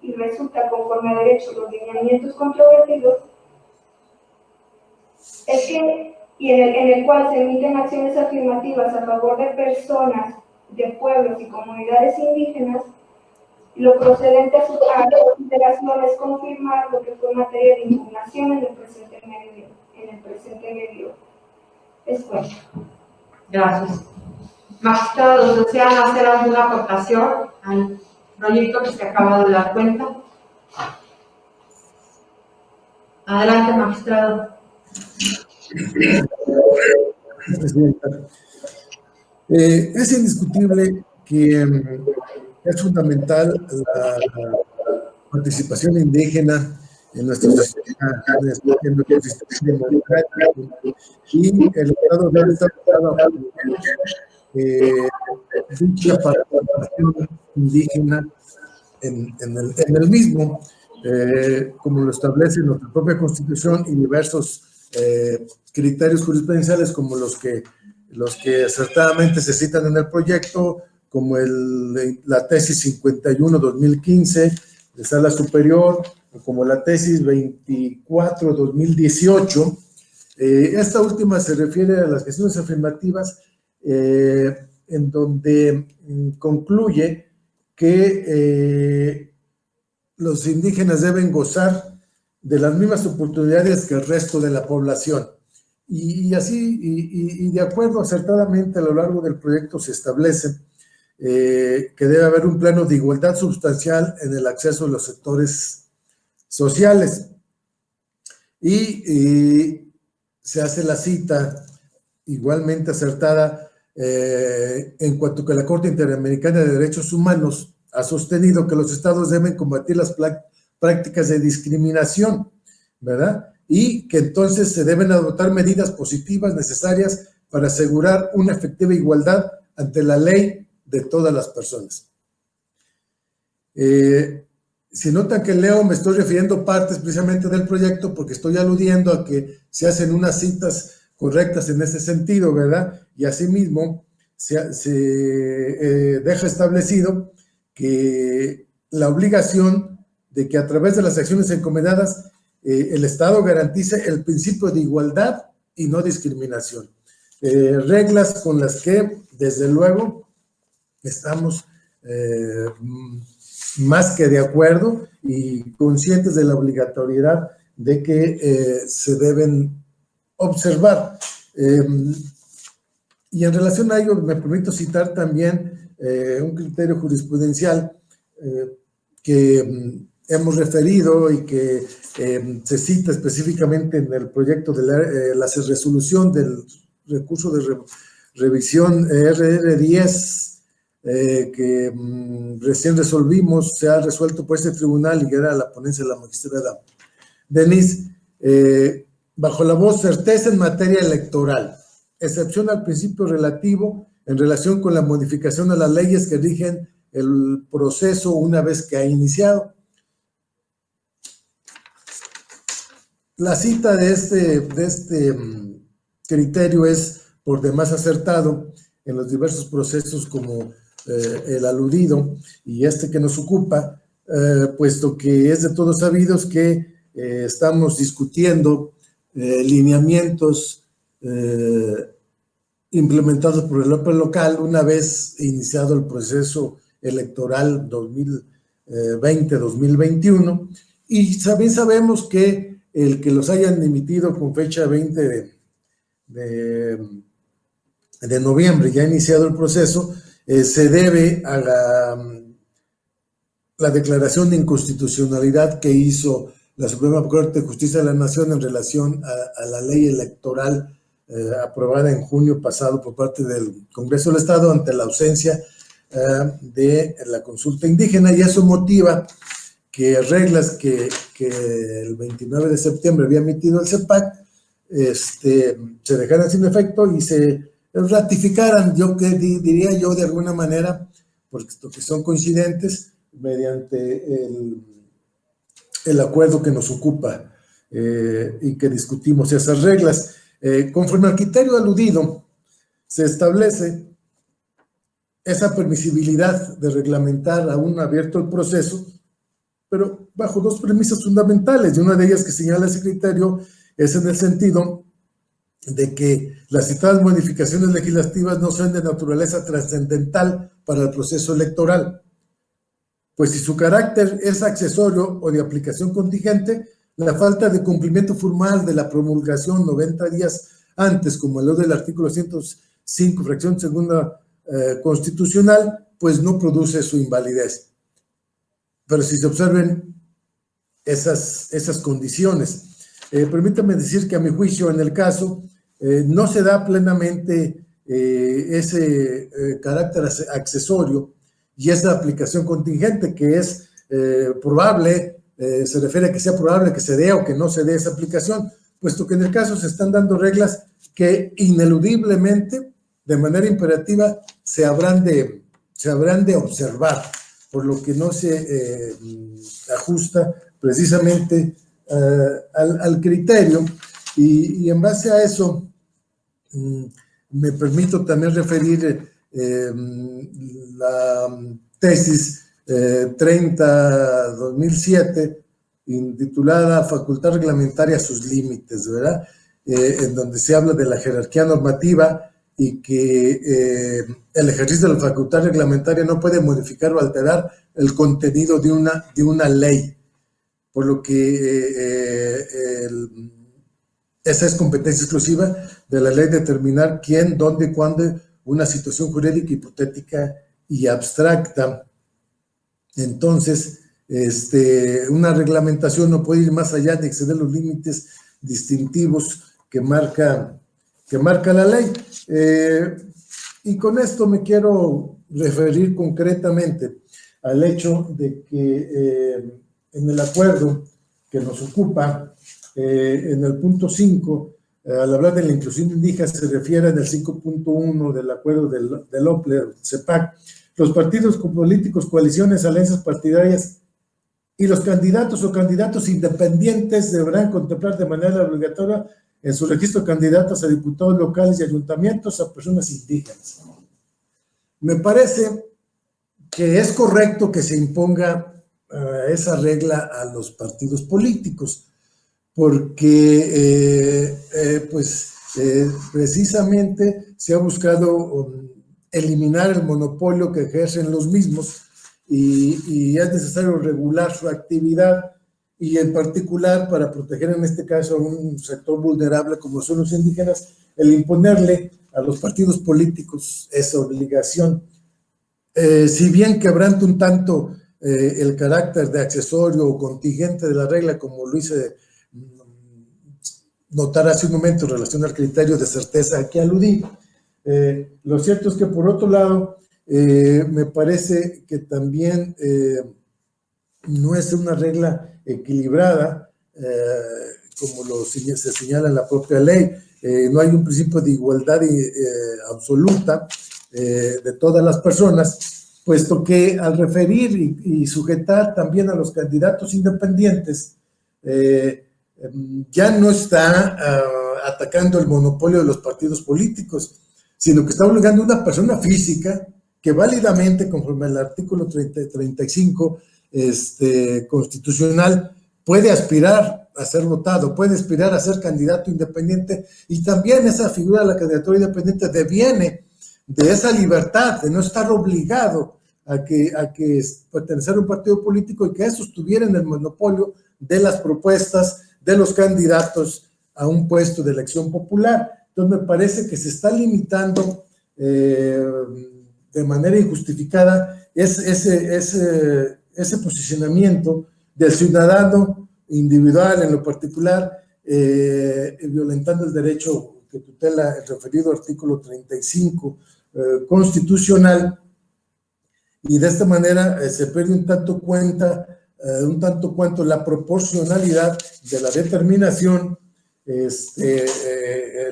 [SPEAKER 4] y resulta conforme a derecho los lineamientos controvertidos, en el cual se emiten acciones afirmativas a favor de personas, de pueblos y comunidades indígenas, lo procedente a su consideración es confirmar lo que fue materia de impugnación en el presente medio. Es cuento.
[SPEAKER 1] Gracias. Magistrados, ¿desean hacer alguna aportación al proyecto que se acaba de dar cuenta? Adelante, magistrado.
[SPEAKER 5] Presidenta. Es indiscutible que es fundamental la participación indígena en nuestro sistema democrático, y el Estado debe estar dicha participación indígena en el mismo, como lo establece nuestra propia Constitución y diversos criterios jurisprudenciales como los que acertadamente se citan en el proyecto, como la tesis 51-2015 de Sala Superior, o como la tesis 24-2018. Esta última se refiere a las gestiones afirmativas, en donde concluye que los indígenas deben gozar de las mismas oportunidades que el resto de la población. Y de acuerdo acertadamente a lo largo del proyecto se establece que debe haber un plano de igualdad sustancial en el acceso a los sectores sociales. Y se hace la cita igualmente acertada en cuanto que la Corte Interamericana de Derechos Humanos ha sostenido que los estados deben combatir las prácticas de discriminación, ¿verdad? Y que entonces se deben adoptar medidas positivas necesarias para asegurar una efectiva igualdad ante la ley de todas las personas. Si notan que leo, me estoy refiriendo partes precisamente del proyecto porque estoy aludiendo a que se hacen unas citas correctas en ese sentido, ¿verdad? Y asimismo se deja establecido que la obligación de que a través de las acciones encomendadas el Estado garantice el principio de igualdad y no discriminación. Reglas con las que, desde luego, estamos más que de acuerdo y conscientes de la obligatoriedad de que se deben observar. Y en relación a ello, me permito citar también un criterio jurisprudencial que hemos referido y que se cita específicamente en el proyecto de la resolución del recurso de revisión RR10 que recién resolvimos, se ha resuelto por este tribunal y que era la ponencia de la magistrada Denise, bajo la voz certeza en materia electoral, excepción al principio relativo en relación con la modificación de las leyes que rigen el proceso una vez que ha iniciado. La cita de este criterio es por demás acertado en los diversos procesos como el aludido y este que nos ocupa, puesto que es de todos sabidos que estamos discutiendo lineamientos implementados por el OPE local una vez iniciado el proceso electoral 2020-2021, y también sabemos que el que los hayan emitido con fecha 20 de noviembre, ya ha iniciado el proceso, se debe a la declaración de inconstitucionalidad que hizo la Suprema Corte de Justicia de la Nación en relación a la ley electoral aprobada en junio pasado por parte del Congreso del Estado ante la ausencia de la consulta indígena, y eso motiva que reglas que el 29 de septiembre había emitido el CEPAC se dejaran sin efecto y se ratificaran, diría yo de alguna manera, porque son coincidentes, mediante el acuerdo que nos ocupa y que discutimos esas reglas. Conforme al criterio aludido, se establece esa permisibilidad de reglamentar aún abierto el proceso, pero bajo dos premisas fundamentales, y una de ellas que señala ese criterio es en el sentido de que las citadas modificaciones legislativas no sean de naturaleza trascendental para el proceso electoral, pues si su carácter es accesorio o de aplicación contingente, la falta de cumplimiento formal de la promulgación 90 días antes, como lo del artículo 105, fracción segunda constitucional, pues no produce su invalidez. Pero si se observen esas condiciones, permítame decir que a mi juicio en el caso no se da plenamente ese carácter accesorio y esa aplicación contingente que es probable, se refiere a que sea probable que se dé o que no se dé esa aplicación, puesto que en el caso se están dando reglas que ineludiblemente, de manera imperativa, se habrán de observar, por lo que no se ajusta precisamente al criterio, y en base a eso me permito también referir la tesis 30-2007 intitulada Facultad Reglamentaria, sus límites, ¿verdad? En donde se habla de la jerarquía normativa y que el ejercicio de la facultad reglamentaria no puede modificar o alterar el contenido de una ley, por lo que esa es competencia exclusiva de la ley determinar quién, dónde, cuándo, una situación jurídica hipotética y abstracta. Entonces, una reglamentación no puede ir más allá de exceder los límites distintivos que marca la ley. Y con esto me quiero referir concretamente al hecho de que en el acuerdo que nos ocupa, en el punto 5, al hablar de la inclusión indígena, se refiere en el 5.1 del acuerdo del OPLE, CEPAC, los partidos políticos, coaliciones, alianzas partidarias y los candidatos o candidatos independientes deberán contemplar de manera obligatoria en su registro de candidatos a diputados locales y ayuntamientos a personas indígenas. Me parece que es correcto que se imponga esa regla a los partidos políticos, porque precisamente se ha buscado eliminar el monopolio que ejercen los mismos y es necesario regular su actividad, y en particular para proteger en este caso a un sector vulnerable como son los indígenas, el imponerle a los partidos políticos esa obligación. Si bien quebranta un tanto el carácter de accesorio o contingente de la regla, como lo hice notar hace un momento en relación al criterio de certeza a que aludí, lo cierto es que por otro lado me parece que también no es una regla equilibrada, como se señala en la propia ley. No hay un principio de igualdad absoluta de todas las personas, puesto que al referir y sujetar también a los candidatos independientes, ya no está atacando el monopolio de los partidos políticos, sino que está obligando a una persona física que válidamente, conforme al artículo 35 constitucional, puede aspirar a ser votado, puede aspirar a ser candidato independiente, y también esa figura de la candidatura independiente deviene de esa libertad de no estar obligado a que pertenecer a un partido político y que esos tuvieran el monopolio de las propuestas de los candidatos a un puesto de elección popular. Entonces me parece que se está limitando de manera injustificada ese posicionamiento del ciudadano individual en lo particular, violentando el derecho que tutela el referido artículo 35 constitucional, y de esta manera se pierde un tanto cuanto la proporcionalidad de la determinación,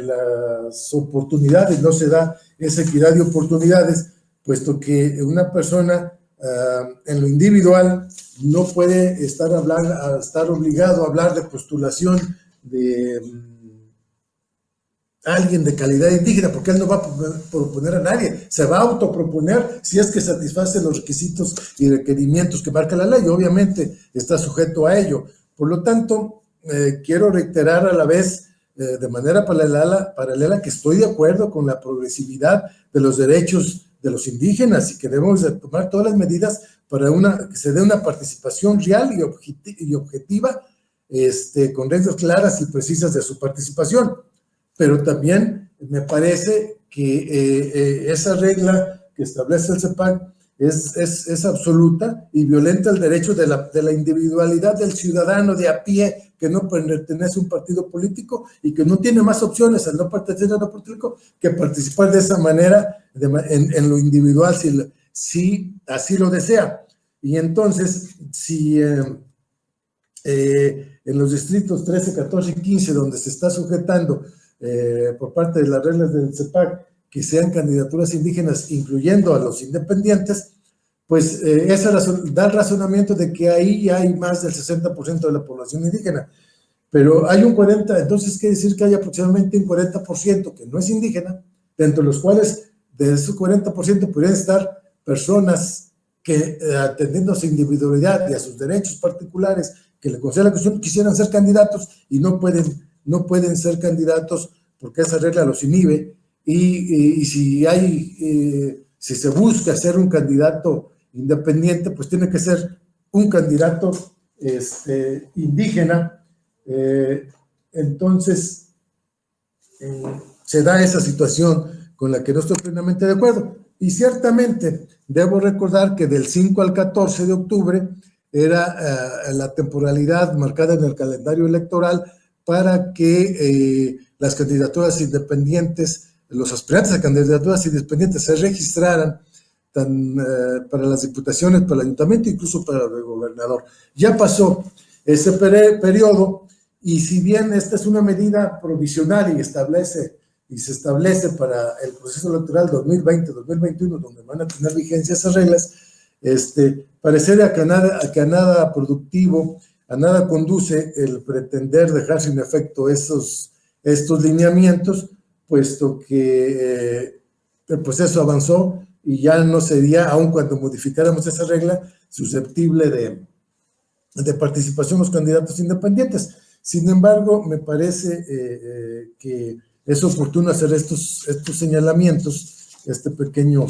[SPEAKER 5] las oportunidades, no se da esa equidad de oportunidades, puesto que una persona en lo individual no puede estar obligado a hablar de postulación de alguien de calidad indígena, porque él no va a proponer a nadie, se va a autoproponer si es que satisface los requisitos y requerimientos que marca la ley, obviamente está sujeto a ello. Por lo tanto, quiero reiterar a la vez, de manera paralela, que estoy de acuerdo con la progresividad de los derechos de los indígenas y que debemos de tomar todas las medidas para que se dé una participación real y objetiva, con reglas claras y precisas de su participación. Pero también me parece que esa regla que establece el CEPAC es absoluta y violenta el derecho de la individualidad del ciudadano de a pie que no pertenece a un partido político y que no tiene más opciones al no pertenecer a un partido político que participar de esa manera en lo individual si así lo desea. Y entonces, si en los distritos 13, 14 y 15, donde se está sujetando por parte de las reglas del CEPAC que sean candidaturas indígenas, incluyendo a los independientes, pues da el razonamiento de que ahí ya hay más del 60% de la población indígena, pero hay un 40%, entonces quiere decir que hay aproximadamente un 40% que no es indígena, dentro de los cuales de ese 40% podrían estar personas que, atendiendo a su individualidad y a sus derechos particulares que le concede la Constitución, quisieran ser candidatos y no pueden ser candidatos porque esa regla los inhibe, y si se busca ser un candidato independiente, pues tiene que ser un candidato indígena. Entonces se da esa situación con la que no estoy plenamente de acuerdo, y ciertamente debo recordar que del 5 al 14 de octubre era la temporalidad marcada en el calendario electoral para que las candidaturas independientes, los aspirantes a candidaturas independientes se registraran para las diputaciones, para el ayuntamiento, incluso para el gobernador. Ya pasó ese periodo, y si bien esta es una medida provisional y se establece para el proceso electoral 2020-2021, donde van a tener vigencia esas reglas, parecería que a nada productivo, a nada conduce el pretender dejar sin efecto estos lineamientos, puesto que el proceso avanzó y ya no sería, aun cuando modificáramos esa regla, susceptible de participación los candidatos independientes. Sin embargo, me parece que es oportuno hacer estos señalamientos, este pequeño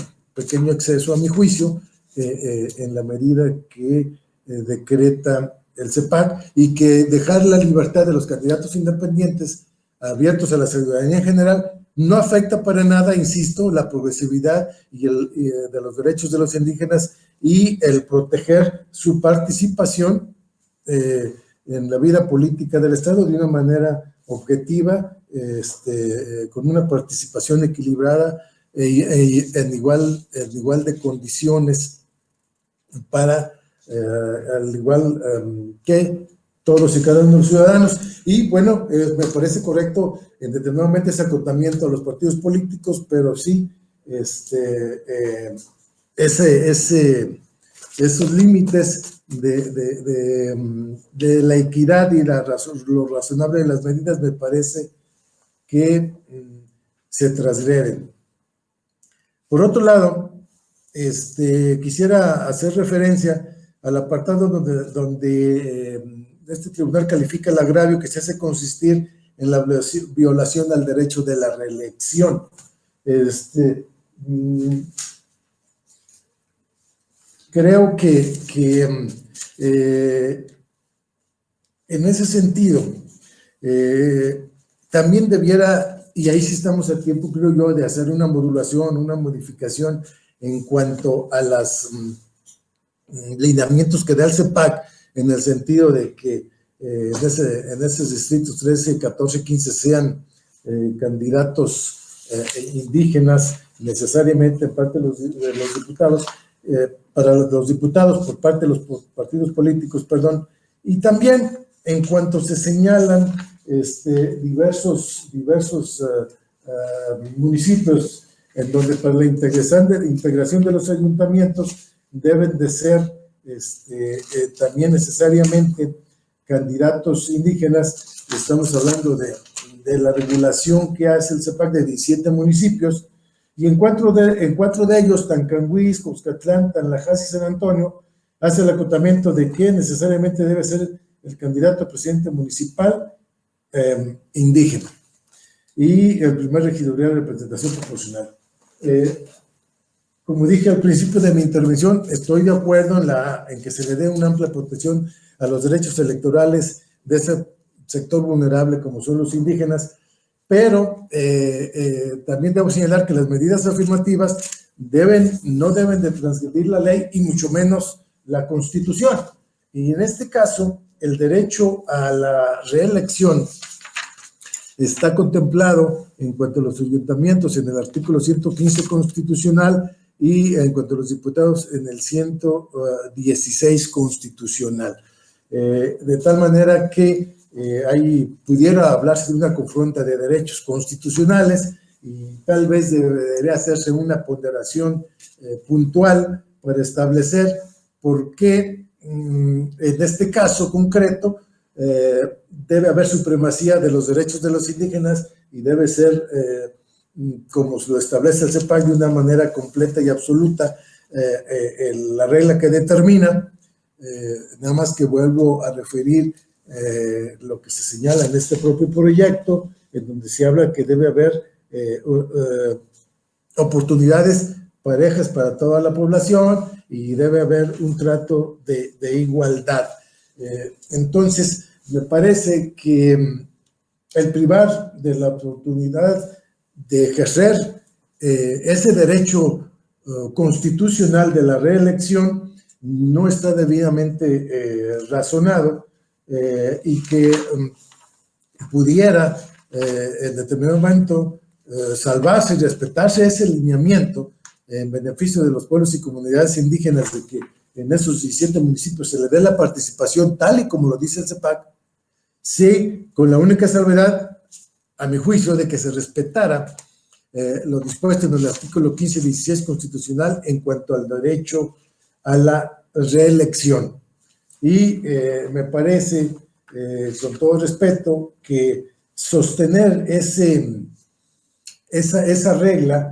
[SPEAKER 5] exceso a mi juicio, en la medida que decreta el CEPAC, y que dejar la libertad de los candidatos independientes abiertos a la ciudadanía en general no afecta para nada, insisto, la progresividad de los derechos de los indígenas y el proteger su participación en la vida política del Estado de una manera objetiva, con una participación equilibrada en igual de condiciones al igual que todos y cada uno de los ciudadanos. Y bueno, me parece correcto en determinado momento ese acotamiento a los partidos políticos, pero sí esos límites de la equidad y lo razonable de las medidas me parece que se transgreden. Por otro lado, quisiera hacer referencia al apartado donde este tribunal califica el agravio que se hace consistir en la violación al derecho de la reelección. creo que en ese sentido, también debiera, y ahí sí estamos a tiempo, creo yo, de hacer una modulación, una modificación en cuanto a los lineamientos que da el CEPAC, en el sentido de que en esos distritos 13, 14, 15 sean candidatos indígenas necesariamente en parte de los diputados, para los diputados por parte de los partidos políticos, perdón, y también en cuanto se señalan diversos municipios en donde para la integración de los ayuntamientos deben de ser también necesariamente candidatos indígenas. Estamos hablando de la regulación que hace el CEPAC de 17 municipios, y en cuatro de ellos, Tancanguis, Cuscatlán, Tanlajas y San Antonio, hace el acotamiento de que necesariamente debe ser el candidato a presidente municipal indígena y el primer regidoría de representación proporcional. Como dije al principio de mi intervención, estoy de acuerdo en que se le dé una amplia protección a los derechos electorales de ese sector vulnerable como son los indígenas, pero también debo señalar que las medidas afirmativas no deben de transgredir la ley y mucho menos la Constitución. Y en este caso, el derecho a la reelección está contemplado en cuanto a los ayuntamientos en el artículo 115 constitucional y en cuanto a los diputados en el 116 constitucional. De tal manera que ahí pudiera hablarse de una confronta de derechos constitucionales y tal vez debería hacerse una ponderación puntual para establecer por qué en este caso concreto debe haber supremacía de los derechos de los indígenas y debe ser, como lo establece el CEPAC, de una manera completa y absoluta la regla que determina. Nada más que vuelvo a referir lo que se señala en este propio proyecto, en donde se habla que debe haber oportunidades parejas para toda la población y debe haber un trato de igualdad. Entonces, me parece que el privar de la oportunidad de ejercer ese derecho constitucional de la reelección no está debidamente razonado y que pudiera en determinado momento salvarse y respetarse ese lineamiento en beneficio de los pueblos y comunidades indígenas, de que en esos 17 municipios se le dé la participación tal y como lo dice el CEPAC, sí, con la única salvedad, a mi juicio, de que se respetara lo dispuesto en el artículo 15 y 16 constitucional en cuanto al derecho a la reelección. Y me parece, con todo respeto, que sostener esa regla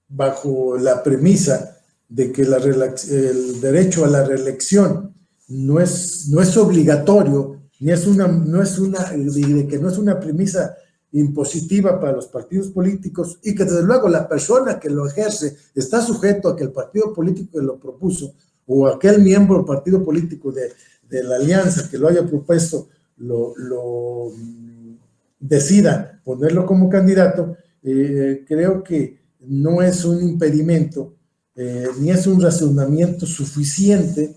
[SPEAKER 5] bajo la premisa de que el derecho a la reelección no es obligatorio, de que no es una premisa impositiva para los partidos políticos y que desde luego la persona que lo ejerce está sujeto a que el partido político que lo propuso o aquel miembro del partido político de la alianza que lo haya propuesto lo decida ponerlo como candidato. Creo que no es un impedimento ni es un razonamiento suficiente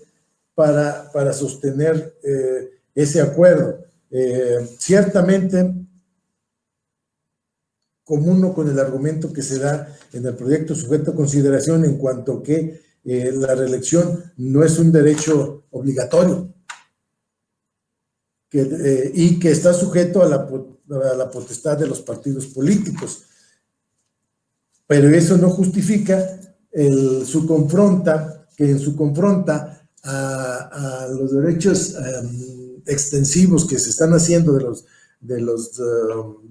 [SPEAKER 5] para sostener ese acuerdo. Ciertamente comuno con el argumento que se da en el proyecto sujeto a consideración en cuanto que la reelección no es un derecho obligatorio y que está sujeto a la potestad de los partidos políticos. Pero eso no justifica en su confronta a los derechos extensivos que se están haciendo de los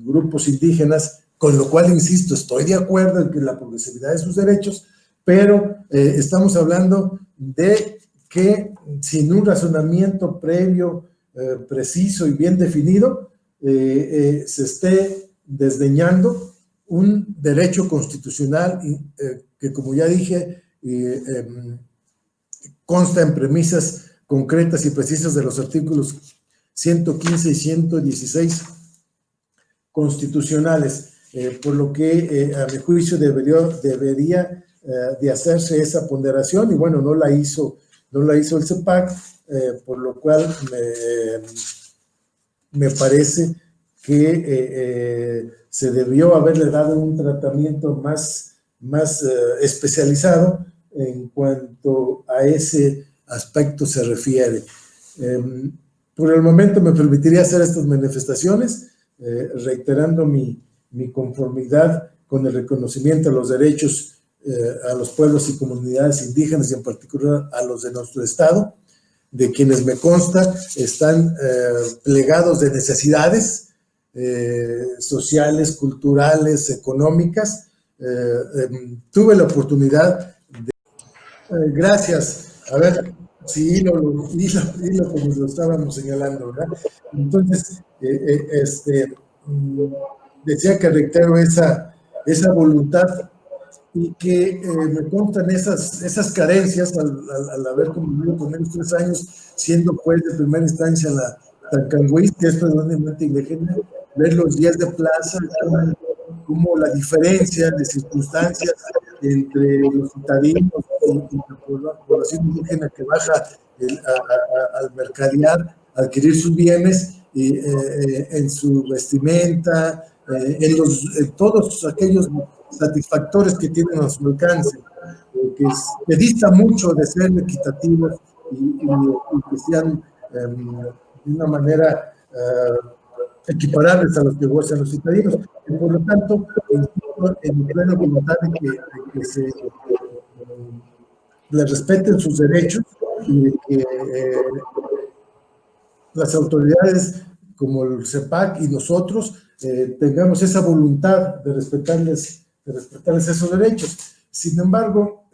[SPEAKER 5] grupos indígenas, con lo cual, insisto, estoy de acuerdo en que la progresividad de sus derechos, pero estamos hablando de que sin un razonamiento previo, preciso y bien definido, se esté desdeñando un derecho constitucional que, como ya dije, consta en premisas concretas y precisas de los artículos 115 y 116 constitucionales, por lo que a mi juicio debería de hacerse esa ponderación, y bueno, no la hizo el CEPAC, por lo cual me parece que se debió haberle dado un tratamiento más especializado en cuanto a ese aspecto se refiere. Por el momento me permitiría hacer estas manifestaciones, reiterando mi conformidad con el reconocimiento a los derechos a los pueblos y comunidades indígenas y en particular a los de nuestro estado, de quienes me consta están plegados de necesidades sociales, culturales, económicas. Tuve la oportunidad de... gracias. A ver, sí, hilo como lo estábamos señalando, ¿verdad? Entonces, decía que reitero esa voluntad y que me constan esas carencias al haber convivido con ellos 3 años, siendo juez de primera instancia en la Tancangüí, que es predominantemente indígena, ver los días de plaza, como la diferencia de circunstancias entre los citadinos y la población indígena que baja al mercadear, a adquirir sus bienes, en su vestimenta, en todos aquellos satisfactores que tienen a su alcance, que dista mucho de ser equitativos y que sean de una manera equiparables a los que gozan los citadinos. Y por lo tanto, en plena voluntad de que se les respeten sus derechos y de que las autoridades como el CEPAC y nosotros tengamos esa voluntad de respetarles esos derechos. Sin embargo,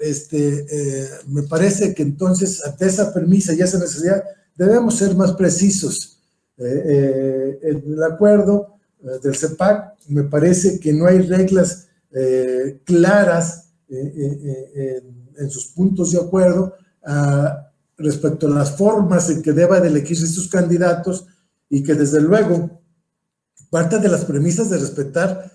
[SPEAKER 5] me parece que entonces, ante esa premisa y esa necesidad, debemos ser más precisos. En el acuerdo del CEPAC, me parece que no hay reglas claras en sus puntos de acuerdo respecto a las formas en que deba de elegirse sus candidatos, y que desde luego parte de las premisas de respetar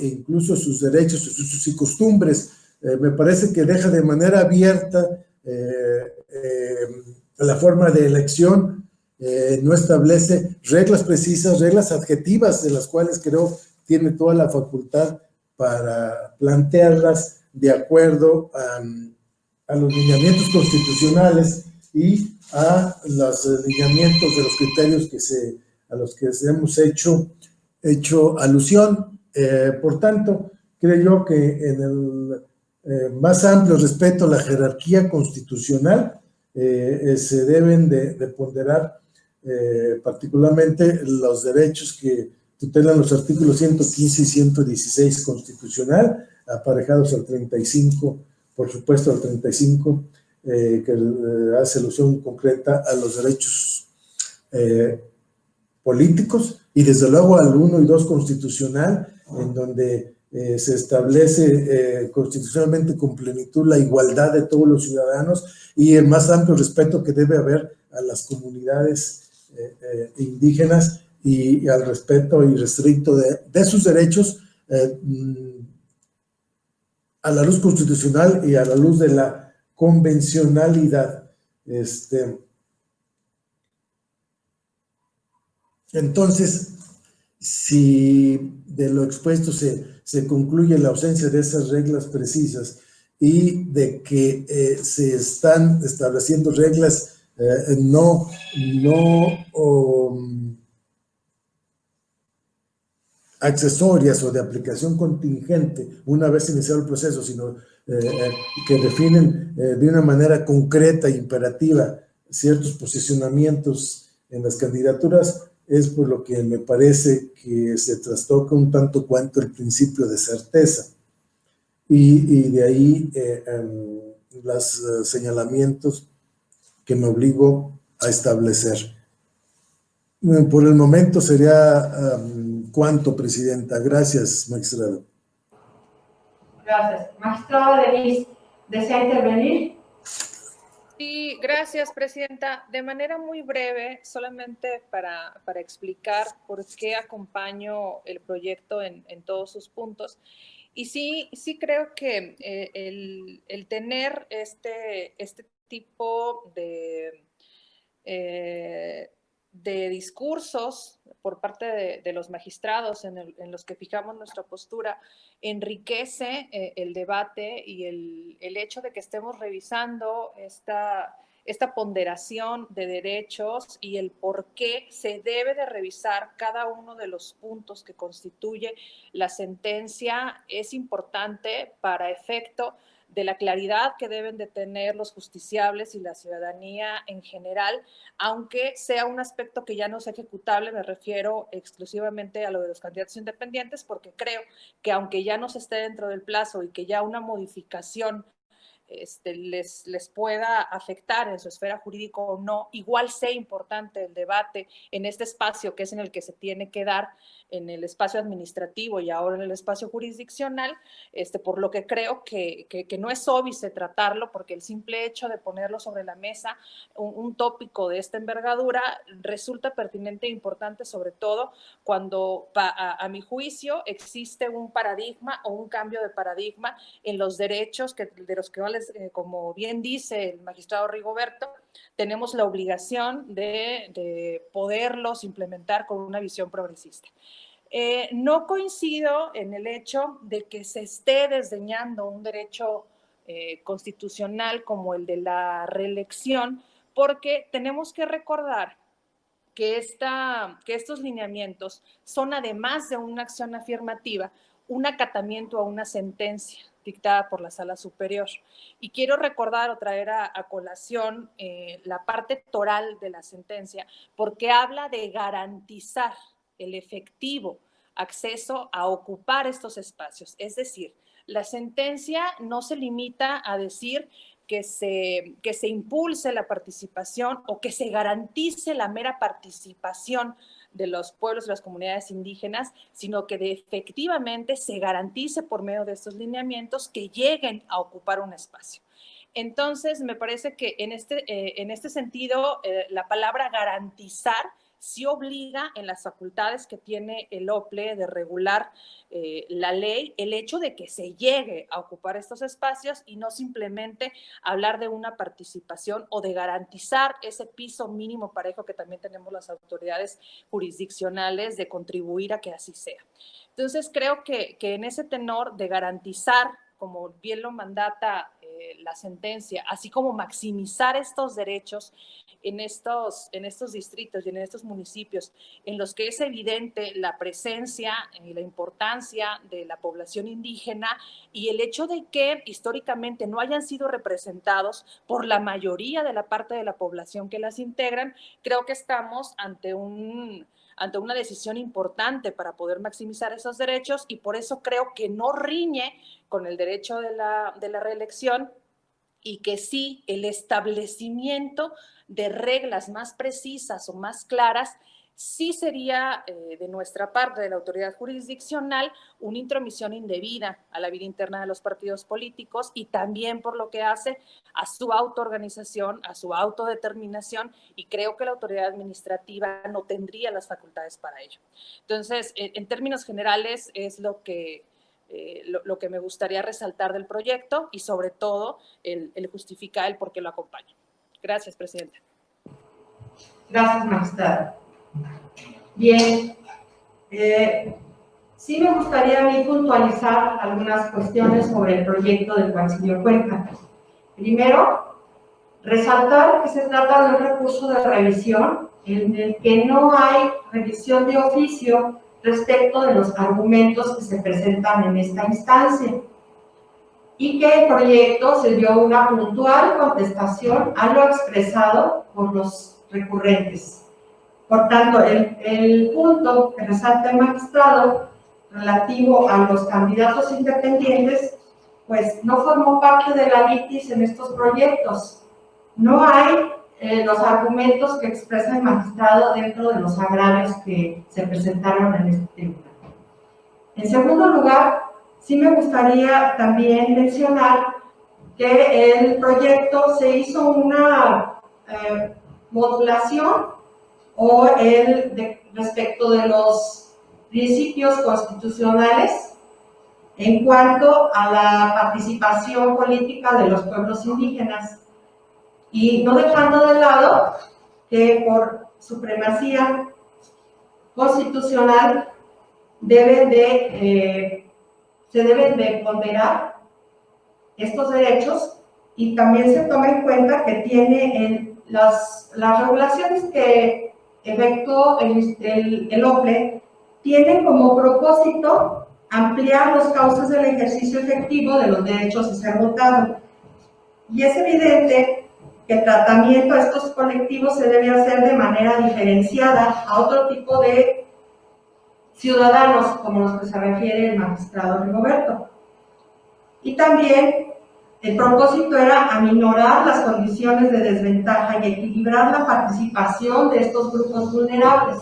[SPEAKER 5] incluso sus derechos, sus usos y costumbres. Me parece que deja de manera abierta la forma de elección, no establece reglas precisas, reglas adjetivas, de las cuales creo tiene toda la facultad para plantearlas de acuerdo a los lineamientos constitucionales y a los lineamientos de los criterios a los que hemos hecho alusión. Por tanto, creo yo que en el más amplio respeto a la jerarquía constitucional se deben de ponderar particularmente los derechos que tutelan los artículos 115 y 116 constitucional, aparejados al 35, por supuesto al 35, que hace alusión concreta a los derechos políticos, y desde luego al 1 y 2 constitucional, en donde se establece constitucionalmente con plenitud la igualdad de todos los ciudadanos y el más amplio respeto que debe haber a las comunidades indígenas y al respeto irrestricto de sus derechos a la luz constitucional y a la luz de la convencionalidad. Entonces, si de lo expuesto se concluye la ausencia de esas reglas precisas y de que se están estableciendo reglas no accesorias o de aplicación contingente una vez iniciado el proceso, sino que definen de una manera concreta e imperativa ciertos posicionamientos en las candidaturas, es por lo que me parece que se trastoca un tanto cuanto el principio de certeza. Y de ahí los señalamientos que me obligo a establecer. Por el momento sería cuanto, Presidenta. Gracias, magistrado.
[SPEAKER 1] Gracias. Magistrada Denise, ¿desea intervenir?
[SPEAKER 3] Sí, gracias, presidenta. De manera muy breve, solamente para explicar por qué acompaño el proyecto en todos sus puntos. Y sí creo que el tener este tipo de discursos por parte de los magistrados en los que fijamos nuestra postura enriquece el debate y el hecho de que estemos revisando esta ponderación de derechos y el por qué se debe de revisar cada uno de los puntos que constituye la sentencia es importante para efecto de la claridad que deben de tener los justiciables y la ciudadanía en general, aunque sea un aspecto que ya no es ejecutable, me refiero exclusivamente a lo de los candidatos independientes, porque creo que aunque ya no se esté dentro del plazo y que ya una modificación les pueda afectar en su esfera jurídica o no, igual sea importante el debate en este espacio que es en el que se tiene que dar, en el espacio administrativo y ahora en el espacio jurisdiccional, por lo que creo que no es óbice tratarlo, porque el simple hecho de ponerlo sobre la mesa, un tópico de esta envergadura, resulta pertinente e importante, sobre todo cuando, a mi juicio, existe un paradigma o un cambio de paradigma en los derechos de los que, como bien dice el magistrado Rigoberto, tenemos la obligación de poderlos implementar con una visión progresista. No coincido en el hecho de que se esté desdeñando un derecho constitucional como el de la reelección, porque tenemos que recordar que estos lineamientos son, además de una acción afirmativa, un acatamiento a una sentencia dictada por la Sala Superior. Y quiero recordar o traer a colación la parte toral de la sentencia, porque habla de garantizar el efectivo acceso a ocupar estos espacios. Es decir, la sentencia no se limita a decir que se impulse la participación o que se garantice la mera participación de los pueblos y las comunidades indígenas, sino que efectivamente se garantice por medio de estos lineamientos que lleguen a ocupar un espacio. Entonces, me parece que en este sentido, la palabra garantizar sí obliga en las facultades que tiene el OPLE de regular la ley, el hecho de que se llegue a ocupar estos espacios y no simplemente hablar de una participación o de garantizar ese piso mínimo parejo que también tenemos las autoridades jurisdiccionales de contribuir a que así sea. Entonces, creo que en ese tenor de garantizar, como bien lo mandata la sentencia, así como maximizar estos derechos en estos distritos y en estos municipios en los que es evidente la presencia y la importancia de la población indígena y el hecho de que históricamente no hayan sido representados por la mayoría de la parte de la población que las integran, creo que estamos ante una decisión importante para poder maximizar esos derechos y por eso creo que no riñe con el derecho de la reelección y que sí el establecimiento de reglas más precisas o más claras sí sería de nuestra parte, de la autoridad jurisdiccional, una intromisión indebida a la vida interna de los partidos políticos y también por lo que hace a su autoorganización, a su autodeterminación, y creo que la autoridad administrativa no tendría las facultades para ello. Entonces, en términos generales, es lo que me gustaría resaltar del proyecto y sobre todo el justificar el por qué lo acompaña. Gracias, presidenta.
[SPEAKER 1] Gracias, magistrada. Bien, sí me gustaría a mí puntualizar algunas cuestiones sobre el proyecto del cual se dio cuenta. Primero, resaltar que se trata de un recurso de revisión en el que no hay revisión de oficio respecto de los argumentos que se presentan en esta instancia y que el proyecto se dio una puntual contestación a lo expresado por los recurrentes. Por tanto, el punto que resalta el magistrado relativo a los candidatos independientes, pues no formó parte de la litis en estos proyectos. No hay los argumentos que expresa el magistrado dentro de los agravios que se presentaron en este tribunal. En segundo lugar, sí me gustaría también mencionar que el proyecto se hizo una modulación respecto de los principios constitucionales en cuanto a la participación política de los pueblos indígenas, y no dejando de lado que por supremacía constitucional se deben de ponderar estos derechos, y también se toma en cuenta que tiene las regulaciones que efectuó el OPLE tienen como propósito ampliar los cauces del ejercicio efectivo de los derechos a ser votado. Y es evidente que el tratamiento a estos colectivos se debe hacer de manera diferenciada a otro tipo de ciudadanos, como los que se refiere el magistrado Rigoberto. Y también el propósito era aminorar las condiciones de desventaja y equilibrar la participación de estos grupos vulnerables.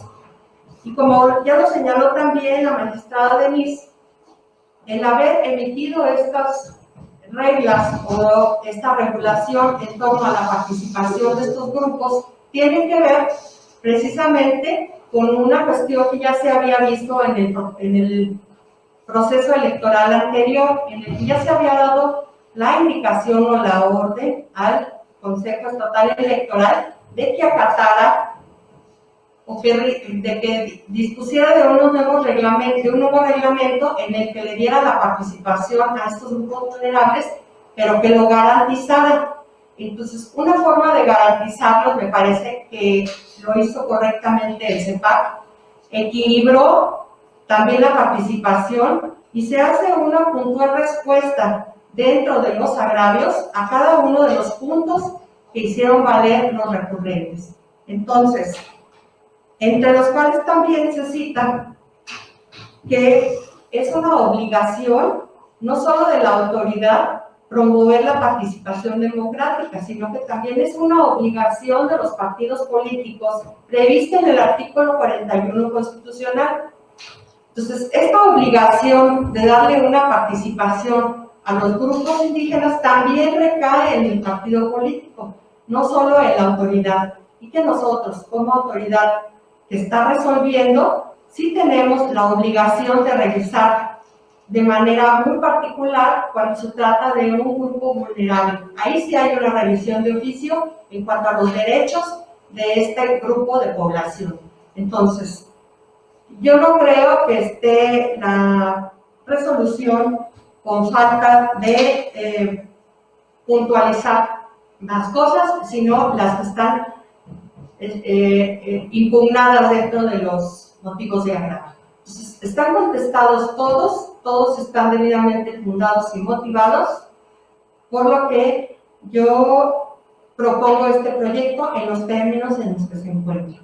[SPEAKER 1] Y como ya lo señaló también la magistrada Denise, el haber emitido estas reglas o esta regulación en torno a la participación de estos grupos tiene que ver precisamente con una cuestión que ya se había visto en el proceso electoral anterior, en el que ya se había dado la indicación o la orden al Consejo Estatal Electoral de que acatara o de que dispusiera de un nuevo reglamento en el que le diera la participación a estos grupos vulnerables, pero que lo garantizara. Entonces, una forma de garantizarlo, me parece que lo hizo correctamente el CEPAC, equilibró también la participación y se hace una puntual respuesta dentro de los agravios a cada uno de los puntos que hicieron valer los recurrentes. Entonces, entre los cuales también se cita que es una obligación no solo de la autoridad promover la participación democrática, sino que también es una obligación de los partidos políticos prevista en el artículo 41 constitucional. Entonces, esta obligación de darle una participación a los grupos indígenas también recae en el partido político, no solo en la autoridad, y que nosotros, como autoridad que está resolviendo, sí tenemos la obligación de revisar de manera muy particular cuando se trata de un grupo vulnerable. Ahí sí hay una revisión de oficio en cuanto a los derechos de este grupo de población. Entonces, yo no creo que esté la resolución con falta de puntualizar las cosas, sino las que están impugnadas dentro de los motivos de agravio. Entonces, están contestados todos están debidamente fundados y motivados, por lo que yo propongo este proyecto en los términos en los que se encuentra.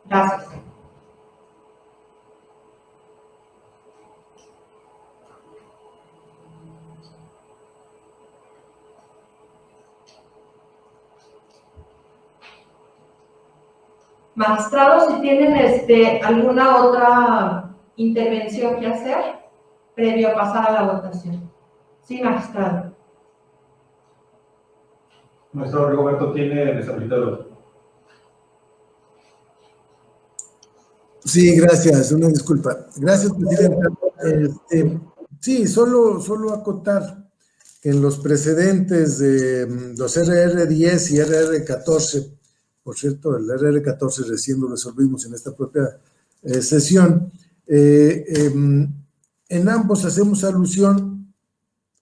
[SPEAKER 1] Gracias. Magistrados, si tienen alguna otra intervención que hacer previo a pasar a la votación. Sí, magistrado.
[SPEAKER 2] Magistrado Rigoberto tiene deshabilitado.
[SPEAKER 5] Sí, gracias, una disculpa. Gracias, presidenta. Sí, solo acotar que en los precedentes de los RR10 y RR14, por cierto, el RR14 recién lo resolvimos en esta propia sesión, en ambos hacemos alusión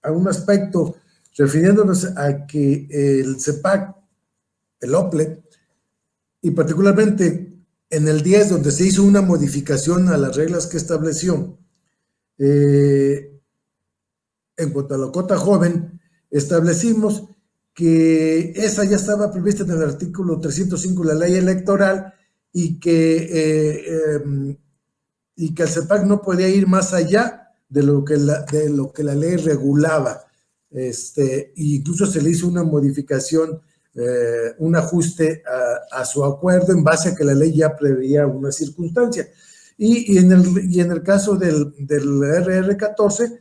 [SPEAKER 5] a un aspecto refiriéndonos a que el CEPAC, el OPLE, y particularmente en el 10, donde se hizo una modificación a las reglas que estableció, en cuanto a la cuota joven, establecimos que esa ya estaba prevista en el artículo 305 de la ley electoral y que el CEPAC no podía ir más allá de lo que la ley regulaba. Incluso se le hizo una modificación, un ajuste a su acuerdo en base a que la ley ya preveía una circunstancia. Y en el caso del RR14,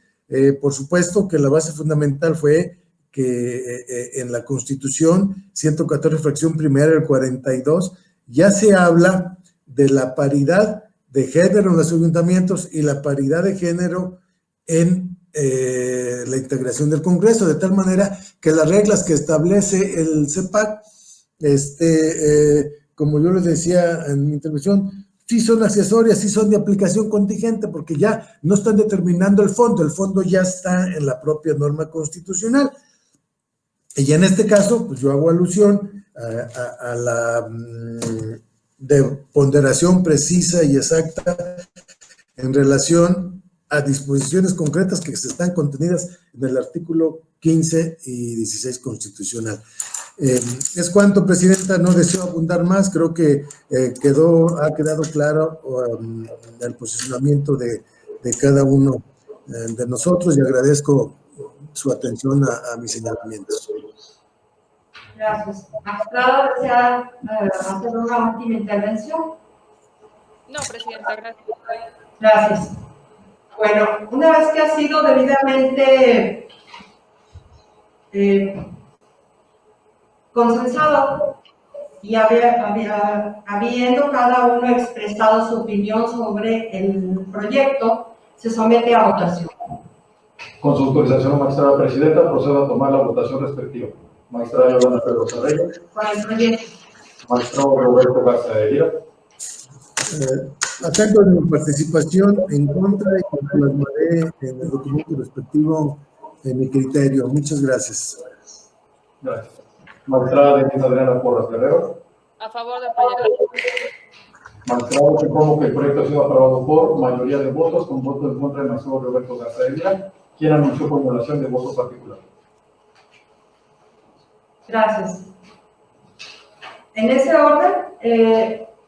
[SPEAKER 5] Por supuesto que la base fundamental fue que en la Constitución 114, fracción primera, el 42, ya se habla de la paridad de género en los ayuntamientos y la paridad de género en la integración del Congreso, de tal manera que las reglas que establece el CEPAC, como yo les decía en mi intervención, sí son accesorias, sí son de aplicación contingente, porque ya no están determinando el fondo ya está en la propia norma constitucional. Y en este caso, pues yo hago alusión a la de ponderación precisa y exacta en relación a disposiciones concretas que se están contenidas en el artículo 15 y 16 constitucional. Es cuanto, Presidenta, no deseo abundar más, creo que ha quedado claro el posicionamiento de cada uno de nosotros y agradezco su atención a mis señalamientos.
[SPEAKER 1] Gracias. Magistrado, ¿desea hacer una última intervención?
[SPEAKER 3] No, Presidenta, gracias.
[SPEAKER 1] Gracias. Bueno, una vez que ha sido debidamente consensado y habiendo cada uno expresado su opinión sobre el proyecto, se somete a votación.
[SPEAKER 2] Con su autorización, magistrada presidenta, procedo a tomar la votación respectiva. Magistrada Yolanda Pedro Cerreño.
[SPEAKER 1] Con el proyecto.
[SPEAKER 2] Magistrado Roberto Garza de Lira.
[SPEAKER 5] Atento de mi participación en contra y plasmaré en el documento respectivo en mi criterio. Muchas gracias.
[SPEAKER 2] Gracias. Magistrada Denise Adriana Porras Guerrero.
[SPEAKER 3] A favor del proyecto.
[SPEAKER 2] Magistrado, que informo que el proyecto ha sido aprobado por mayoría de votos, con voto en contra del magistrado Roberto Garza de Lira, quien anunció formulación de voto particular.
[SPEAKER 1] Gracias. En ese orden,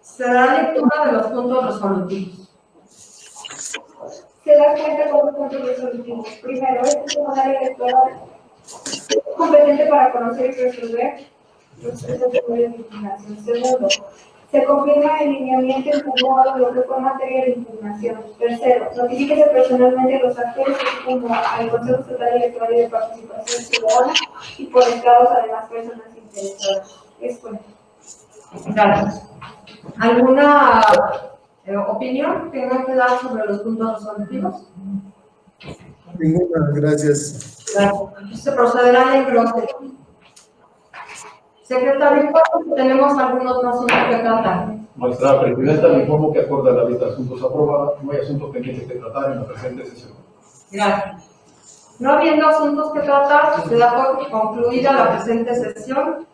[SPEAKER 1] se da lectura de los puntos resolutivos.
[SPEAKER 4] Se da cuenta con los puntos resolutivos. Primero, es el tribunal electoral competente para conocer y resolver los procesos de impugnación. Segundo, se confirma el lineamiento impugnado lo que fue materia de impugnación. Tercero, notifíquese personalmente los actores, así como al Consejo Estatal Electoral y de Participación Ciudadana y por estados, además, personas interesadas. Es bueno.
[SPEAKER 1] Gracias. ¿Alguna opinión que tenga que dar sobre los puntos resolutivos?
[SPEAKER 5] Ninguna, gracias.
[SPEAKER 1] Gracias. Se procederá al engrose. Secretario, tenemos algunos asuntos que tratar.
[SPEAKER 2] Magistrada presidenta, le informo que acorde a la lista de asuntos aprobada, no hay asuntos pendientes que tratar en la presente sesión.
[SPEAKER 1] Gracias. No habiendo asuntos que tratar, se da por concluida la presente sesión,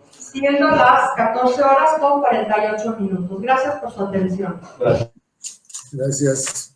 [SPEAKER 1] siendo las 14 horas con 48 minutos. Gracias por su atención.
[SPEAKER 2] Gracias.
[SPEAKER 5] Gracias.